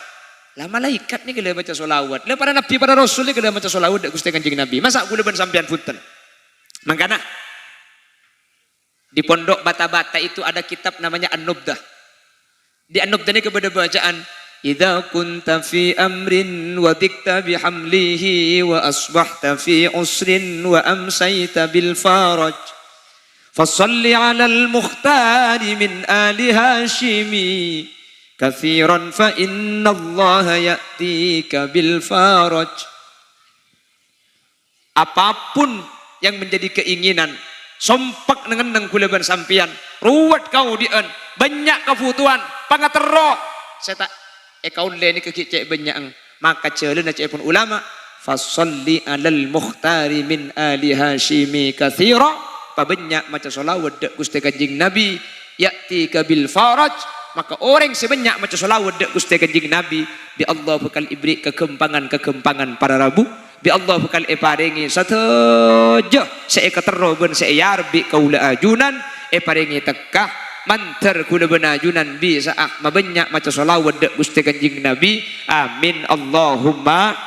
Lah malaikat ni kala baca sholawat. Lah para nabi para rasul ni kala baca sholawat dek Guste Kanjeng Nabi. Masa kula ben sampean punten. Mangkana di pondok bata-bata itu ada kitab namanya An-Nubdah. Di An-Nubdah ni kepada bacaan idza kunta fi amrin wa dikta bihamlihi wa asbahta fi usrin wa amsayta bil faraj fasalli 'alal mukhtari min ali hashimi kathiran fa innallaha ya'tika bil faraj. Apapun yang menjadi keinginan sompak nengeneng kuleban sampian ruwet kau dien banyak kebutuhan pangatero saya tak kaun leni kekicek banyak maka celena cek pun ulama fasalli 'alal mukhtari min ali hashimi katsira pabanyak maca selawat dak Gusti Kanjeng Nabi ya'tika bil faraj maka orang sebanyak maca selawat dak Gusti Kanjeng Nabi bi Allah bakal ibri kekempangan para rabu bi Allah bakal paringi sataja saya katero ben saya yarbi kaula ajunan paringi tekah mantar kula ben ajunan bi saah mabanyak maca selawat dak Gusti Kanjeng Nabi amin Allahumma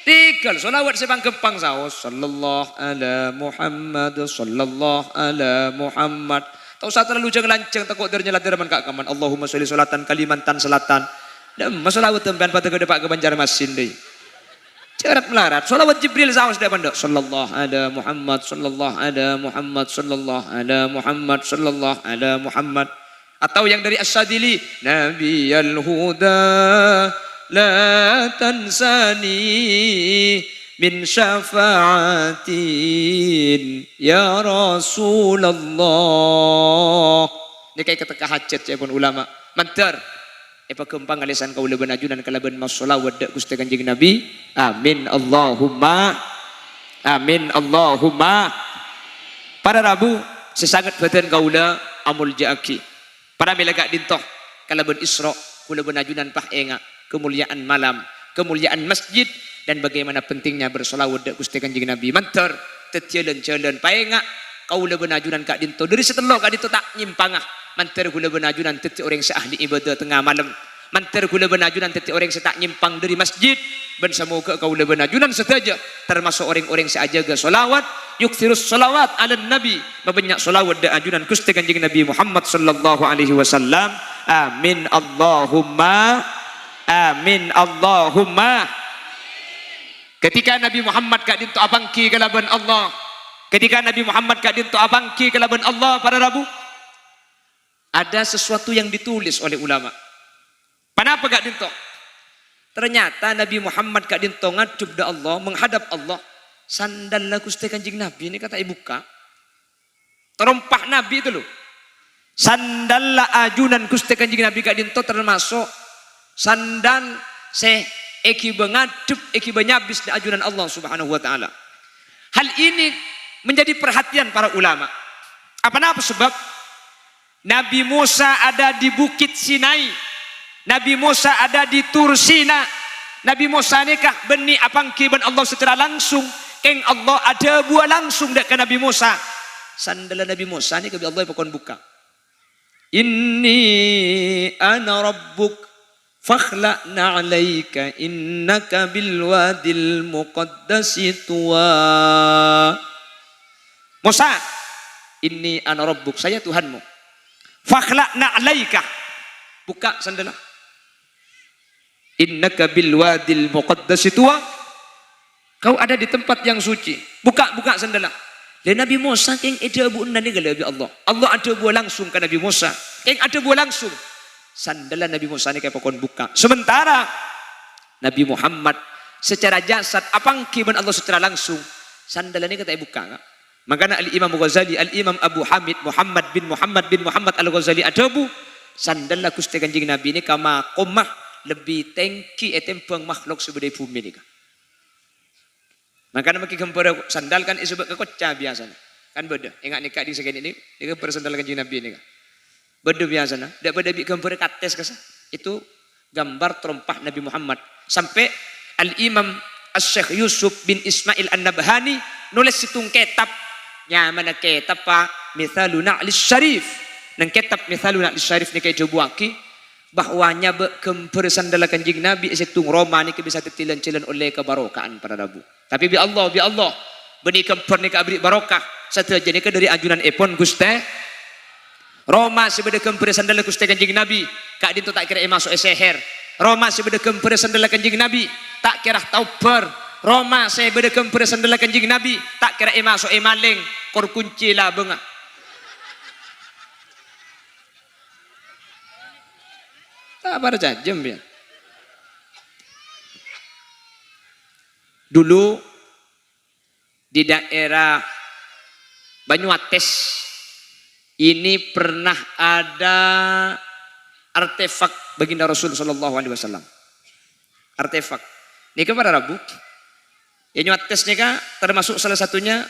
dikal selawat sebang kempang saos sallallahu ala Muhammad sallallahu ala Muhammad tau sa terlalu jangan lancang takut dernya laderaman kak kaman Allahumma sholli salatan kalimantan selatan dan masalawat tempat pada ke depak ke Banjarmasin deui cerat melarat salawat Jibril saos dah pandok sallallahu ala Muhammad sallallahu ala Muhammad sallallahu ala Muhammad sallallahu ala Muhammad atau yang dari As-Sadili nabiyal huda la tansani min syafaatin ya Rasulullah ini kayak ketika hajat ya pun ulama mantar pakempang alisan kaula ben ajunan kalaban masolawat dak Gusti Kanjeng Nabi amin Allahumma amin Allahumma. Pada Rabu sesangat badan kaula amul jaaki pada milaga dintoh kalaban Isra kula ben ajunan pah enga kemuliaan malam kemuliaan masjid dan bagaimana pentingnya bersolawat dak Gusti Kanjeng Nabi mantar tetieun-ceuleun paenga kaula ben ajunan kak dintoh dari setelok kak dintoh tak nyimpangah mantar kula ben ajunan teti orang seahli ibadah tengah malam mantar kula ben ajunan teti orang setak nyimpang dari masjid ben semoga kula ben ajunan setaja termasuk orang-orang seajaga solawat yukthirus solawat ala nabi banyak solawat da ajunan Gusti Kanjeng Nabi Muhammad sallallahu alaihi wasallam amin Allahumma amin Allahumma. Ketika Nabi Muhammad kak dinto abangki kalaban Allah ketika Nabi Muhammad kak dinto abangki kalaban Allah pada Rabu ada sesuatu yang ditulis oleh ulama. Kenapa gak dinto? Ternyata Nabi Muhammad gak dinto ngadub da Allah, menghadap Allah. Sandal lah Gusti Kanjeng Nabi ini kata ibuka. Terompah Nabi itu loh. Sandal lah ajunan Gusti Kanjeng Nabi gak dinto termasuk sandal se eki bengadub eki benyabis da ajunan Allah Subhanahu wa taala. Hal ini menjadi perhatian para ulama. Apa sebab? Nabi Musa ada di Bukit Sinai. Nabi Musa ada di Tur Sina. Nabi Musa nikah beni apangki ben Allah secara langsung. Keng Allah ada buah langsung dak ke Nabi Musa. Sandala Nabi Musa ni ke Allah pakon buka. Inni ana rabbuk fakhla'na 'alaika innaka bil wadil muqaddasi tuwa. Musa, inni ana rabbuk, saya Tuhanmu. Fakhla'na 'alaika. Buka sandala. Innaka bil wadil muqaddasi tuwa. Kau ada di tempat yang suci. Buka sandala. Dan Nabi Musa keng ada bu nani galabi Allah. Allah ada buah langsung ke Nabi Musa. Keng ada buah langsung. Sandala Nabi Musa ni kayak pokon buka. Sementara Nabi Muhammad secara jasad apangki ben Allah secara langsung. Sandala ni kata buka enggak? Makanya Al-Imam Ghazali, Al-Imam Abu Hamid Muhammad bin Muhammad Al-Ghazali adabu sandala Gusti Kanjeng Nabi ini kama qomah lebih tengki etempeng makhluk sebedai bumi ni. Makanya maki gempera sandal kan isubak kekocah biasanya. Kan beda. Ingat nikah di segini ini gempera sandal Kanjeng Nabi ni. Beda biasanya. Dak beda bi gempera kates kasa. Itu gambar terompah Nabi Muhammad. Sampai Al-Imam Asy-Syaikh Yusuf bin Ismail An-Nabhani nulis situng kitab. Ya mana kitab pa Mithalun Na'lis Syarif. Nang kitab Mithalun Na'lis Syarif ni kay jobuaki bahwanya gempera sandal Kanjeng Nabi situng Roma ni bisa tetilan-tilan oleh kebarokaan para Rabu. Tapi bi Allah beni kemper ni abri barokah. Sateja ni dari ajunan epon Gusti Roma sebeda kempere sandal Gusti Kanjeng Nabi kak dinto tak kira masuk seher. Roma sebeda kempere sandal Kanjeng Nabi tak kira taubar. Roma sebeda kempere sandal Kanjeng Nabi tak kira masuk maling kor kunci lah benga. Tak pada jam ya. Dulu di daerah Banyuates ini pernah ada artefak baginda Rasul Shallallahu Alaihi Wasallam. Artefak. Nika pada Rabu. Banyuates nika termasuk salah satunya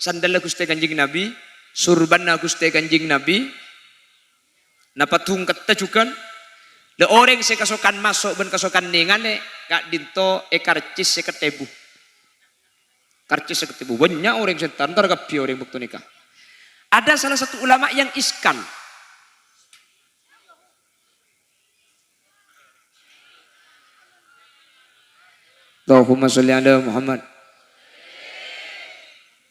sandal Gusti Kanjeng Nabi, surban Gusti Kanjeng Nabi, napatung ketajukan. Le orang saya kasokan masuk ben kasokan ningane kak dinto karcis seketebu. Karcis seketebu banyak orang setan tergapi orang bukti nikah. Ada salah satu ulama yang iskal. Allahumma sholli ala Muhammad.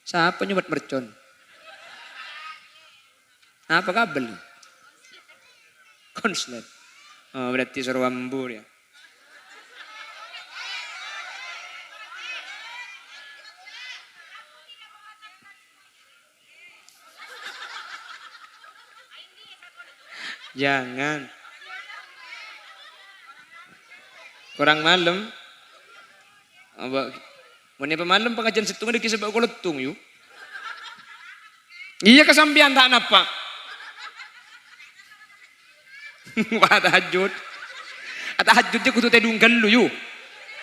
Siapa nyobat mercon? Apa kabel? Konslet. Oh, berarti suruh ambur ya. Jangan. Kurang malam. Mana malam pengajian situng ada kisah baku letung yuk. Iya kesampian tak napa. Wah tahajud. Tahajudnya kudu tedung gelu yuk.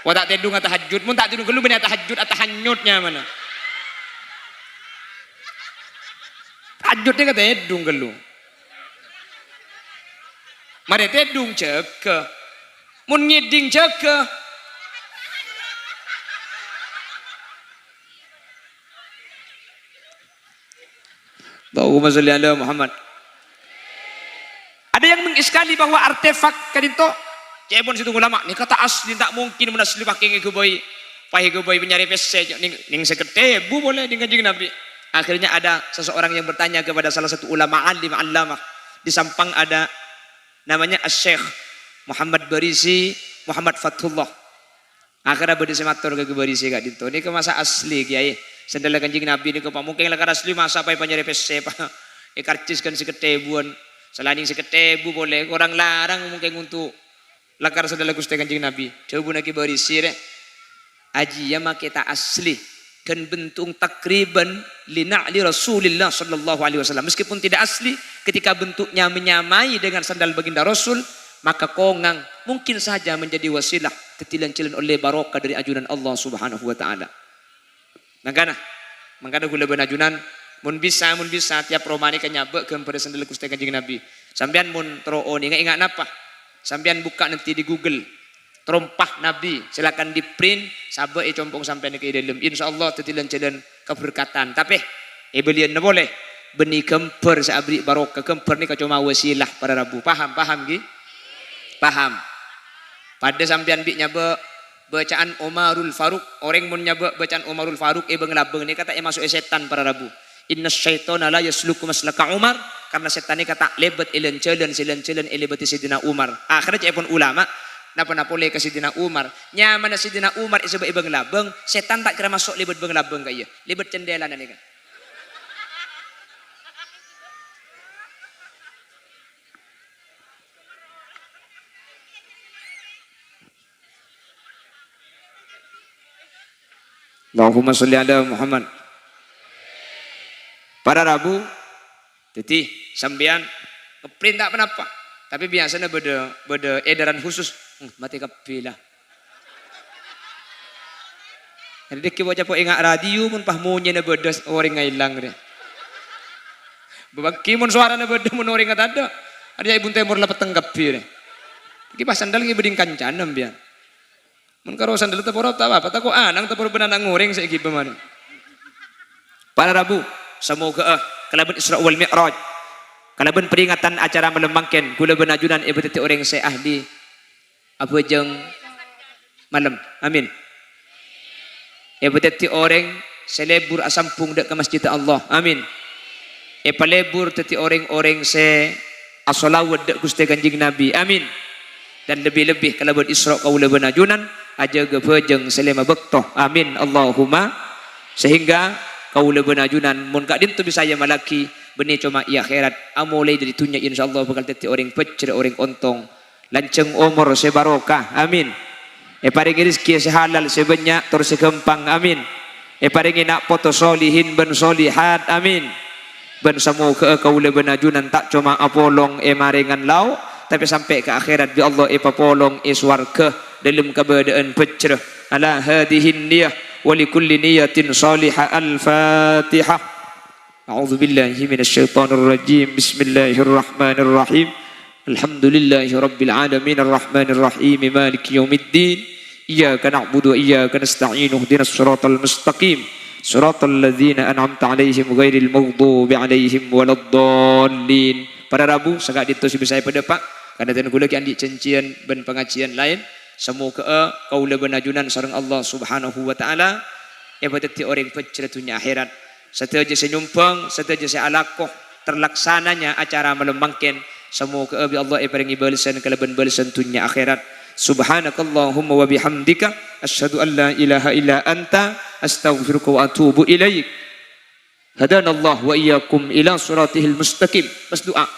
Wah tak tedung tahajud. Mun tak tedung gelu benar tahajud atau hanyutnya mana. Tahajudnya kata tedung gelu. Mari tedung ceke. Mun ngiding ceke. Allahumma sholli ala Muhammad. Ada yang mengiskali bahwa artefak kadito cebon situ ulama ni kata asli tak mungkin menasli pakai ngegeboy pakai ngegeboy penyari pese ning seketebu boleh dengan Kanjeng Nabi. Akhirnya ada seseorang yang bertanya kepada salah satu ulama alim allamah di Sampang ada namanya Syekh Muhammad Barisi Muhammad Fathullah. Akhirnya berdisi matur ke Barisi kak dito ni ke masa asli kiai sendal Kanjeng Nabi ni ke mungkin lakar asli masa apa penyari pese pak karcis kan seketebuan. Selain seketebu boleh, orang larang mungkin untuk lakar sandal Gusti Kanjeng Nabi. Coba nak berisi deh. Aji yang kita asli kan bentuk takriban lina'li Rasulullah Sallallahu Alaihi Wasallam. Meskipun tidak asli, ketika bentuknya menyamai dengan sandal baginda Rasul, maka kongang mungkin saja menjadi wasilah ketilan-cilan oleh barokah dari ajunan Allah Subhanahu Wa Taala. Mangkana gula benajunan. Mun bisa tiap romani kanyabek kepada sandal Gusti Kanjeng Nabi. Sampean mun troon ingat napa? Sampean buka nanti di Google. Trompah Nabi, silakan di print sabe compong sampean ke dalam. Insyaallah tetilan-tilan keberkatan. Tapi belian na boleh. Beni kemper sabri barokah kemper ni cuma wasilah pada Rabu. Paham gi? Paham. Pada sampean bi nyabe bacaan Umarul Faruq, orang mun nyabe bacaan Umarul Faruq bengelabeng ni kata masuk setan pada Rabu. Inna syaitana la yasluku maslaka Umar karena setan ini kata lebet silen-cilen lebet Sidina Umar. Akhirnya pun ulama napa boleh ke Sidina Umar. Nyaman Sidina Umar iseba ibeng labeng, setan tak kira masuk lebet beng labeng kaya. Lebet cendela nani kan. Allahumma sholli ala Muhammad. Pada Rabu, jadi sambian ngeprint tak kenapa. Tapi biasanya beda edaran khusus. Mati kepilah. Jadi kita baca ingat radio pun pahmunya na beda orang ngailang deh. Bagi mun suara na beda mun orang kata ada. Ada ibu temur lepat tenggepi deh. Kita pas sandal ngi beding kancanem biar. Mun karo sandal teporo tak apa. Tak kok anang teporo benanang ngoreng saiki pemane. Pada Rabu. Semoga kalaban Isra wal Mi'raj, kalaban peringatan acara melembangkan gula benajunan ibadati orang saya ahli apa jeng malam. Amin. Ibadati orang selebur asampung dak ke masjid Allah. Amin. palebur teti orang-orang se asolawat dak Gusti Kanjeng Nabi. Amin. Dan lebih-lebih kalau buat Isra kaula benajunan aja gepejeng selema bektoh. Amin. Allahumma. Sehingga kaula benajunan mun kak dintu bisa ya malaki benih cuma iya akhirat amolai dari tunya insyaallah bakal teti orang pecer orang ontong lanceng umur sebarokah. Amin. Paringi rezeki sehalal sebanyak tur sekempang. Amin. Paringi nak poto solihin ben solihat. Amin. Ben samu ke kaula benajunan tak cuma apolong maringan lau tapi sampai ke akhirat bi Allah papolong swarga dalam keberadaan pecerah. Ala hadihin niyah wa likulli niyatin salihah. Al-Fatihah. A'udzu billahi minasyaitonir rajim. Bismillahirrahmanirrahim. Alhamdulillahi rabbil alamin arrahmanir rahim maliki yaumiddin. Iyyaka na'budu wa iyyaka nasta'in ihdinas siratal mustaqim. Suratul ladzina an'amta 'alaihim ghairil maghdubi 'alaihim waladdallin. Pada Rabu sagak ditu si bisa pada Pak kada ten kula ki andi cencian ben pengajian lain semu ke kaula benajunan sareng Allah Subhanahu wa taala beteti orang pecretunya akhirat sateja senyumpang sateja se alakoh terlaksananya acara melembangkan semu ke bi Allah paringi balesan kalaban balesan tunya akhirat. Subhanakallahumma wa bihamdika asyhadu an la ilaha illa anta astaghfiruka wa atubu ilaik. Hadanallah wa iyyakum ila siratihil mustaqim. Mas doa.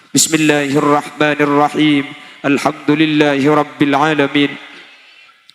Bismillahirrahmanirrahim. Alhamdulillahi rabbil alamin.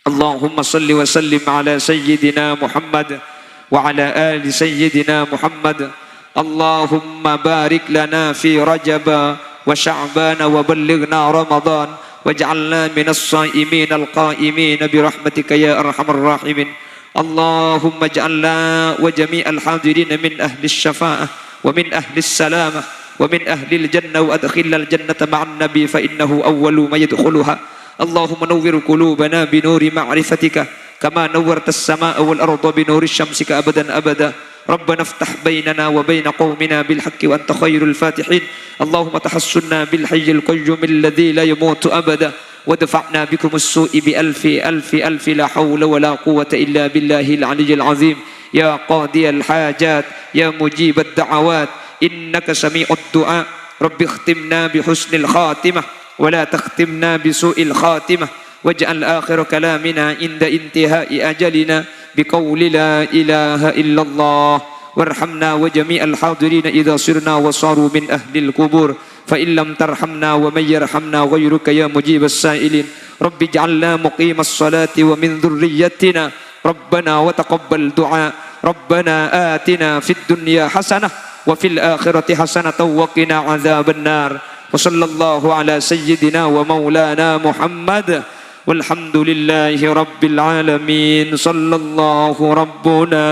Allahumma salli wa sallim ala sayyidina Muhammad wa ala ali sayyidina Muhammad. Allahumma barik lana fi Rajab wa Sya'ban wa ballighna Ramadan. واجعلنا من الصائمين القائمين برحمتك يا أرحم الراحمين. اللهم اجعلنا وجميع الحاضرين من أهل الشفاعة ومن أهل السلامة ومن أهل الجنة وأدخلنا الجنة مع النبي فإنه أول ما يدخلها. اللهم نور قلوبنا بنور معرفتك كما نورت السماء والأرض بنور الشمس أبدا أبدا. ربنا افتح بيننا وبين قومنا بالحق وأنت خير الفاتحين. اللهم تحسنا بالحي القيوم الذي لا يموت أبدا ودفعنا بكم السوء بألف ألف ألف لا حول ولا قوة إلا بالله العلي العظيم. يا قاضي الحاجات يا مجيب الدعوات إنك سميع الدعاء. رب اختمنا بحسن الخاتمة ولا تختمنا بسوء الخاتمة واجعل آخر كلامنا عند انتهاء أجلنا بقول لا إله إلا الله. وارحمنا وجميع الحاضرين إذا صرنا وصاروا من أهل القبور فإن لم ترحمنا ومن يرحمنا غيرك يا مجيب السائلين. رب اجعلنا مقيم الصلاة ومن ذريتنا ربنا وتقبل دعاء. ربنا آتنا في الدنيا حسنة وفي الآخرة حسنة وقنا عذاب النار. وصلى الله على سيدنا ومولانا محمد والحمد لله رب العالمين. صلى الله ربنا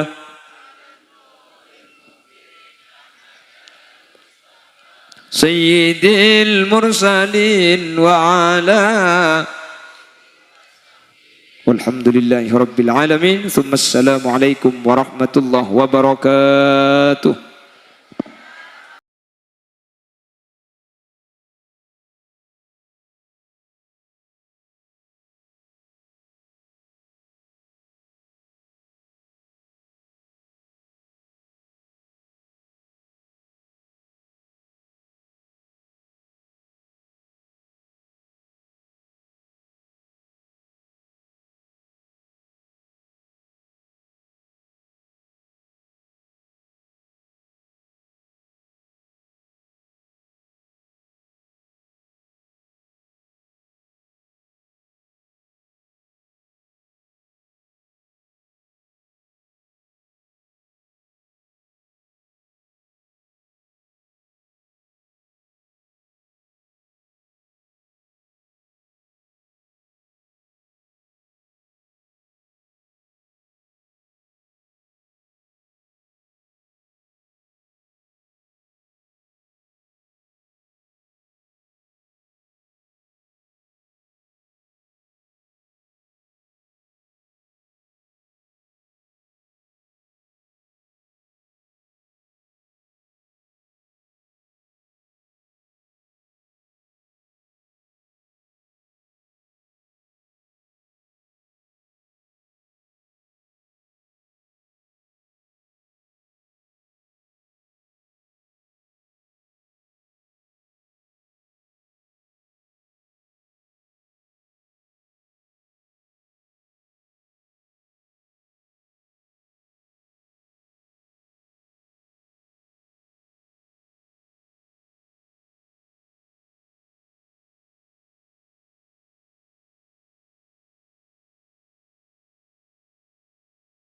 سيد المرسلين وعلى والحمد لله رب العالمين. ثم السلام عليكم ورحمة الله وبركاته.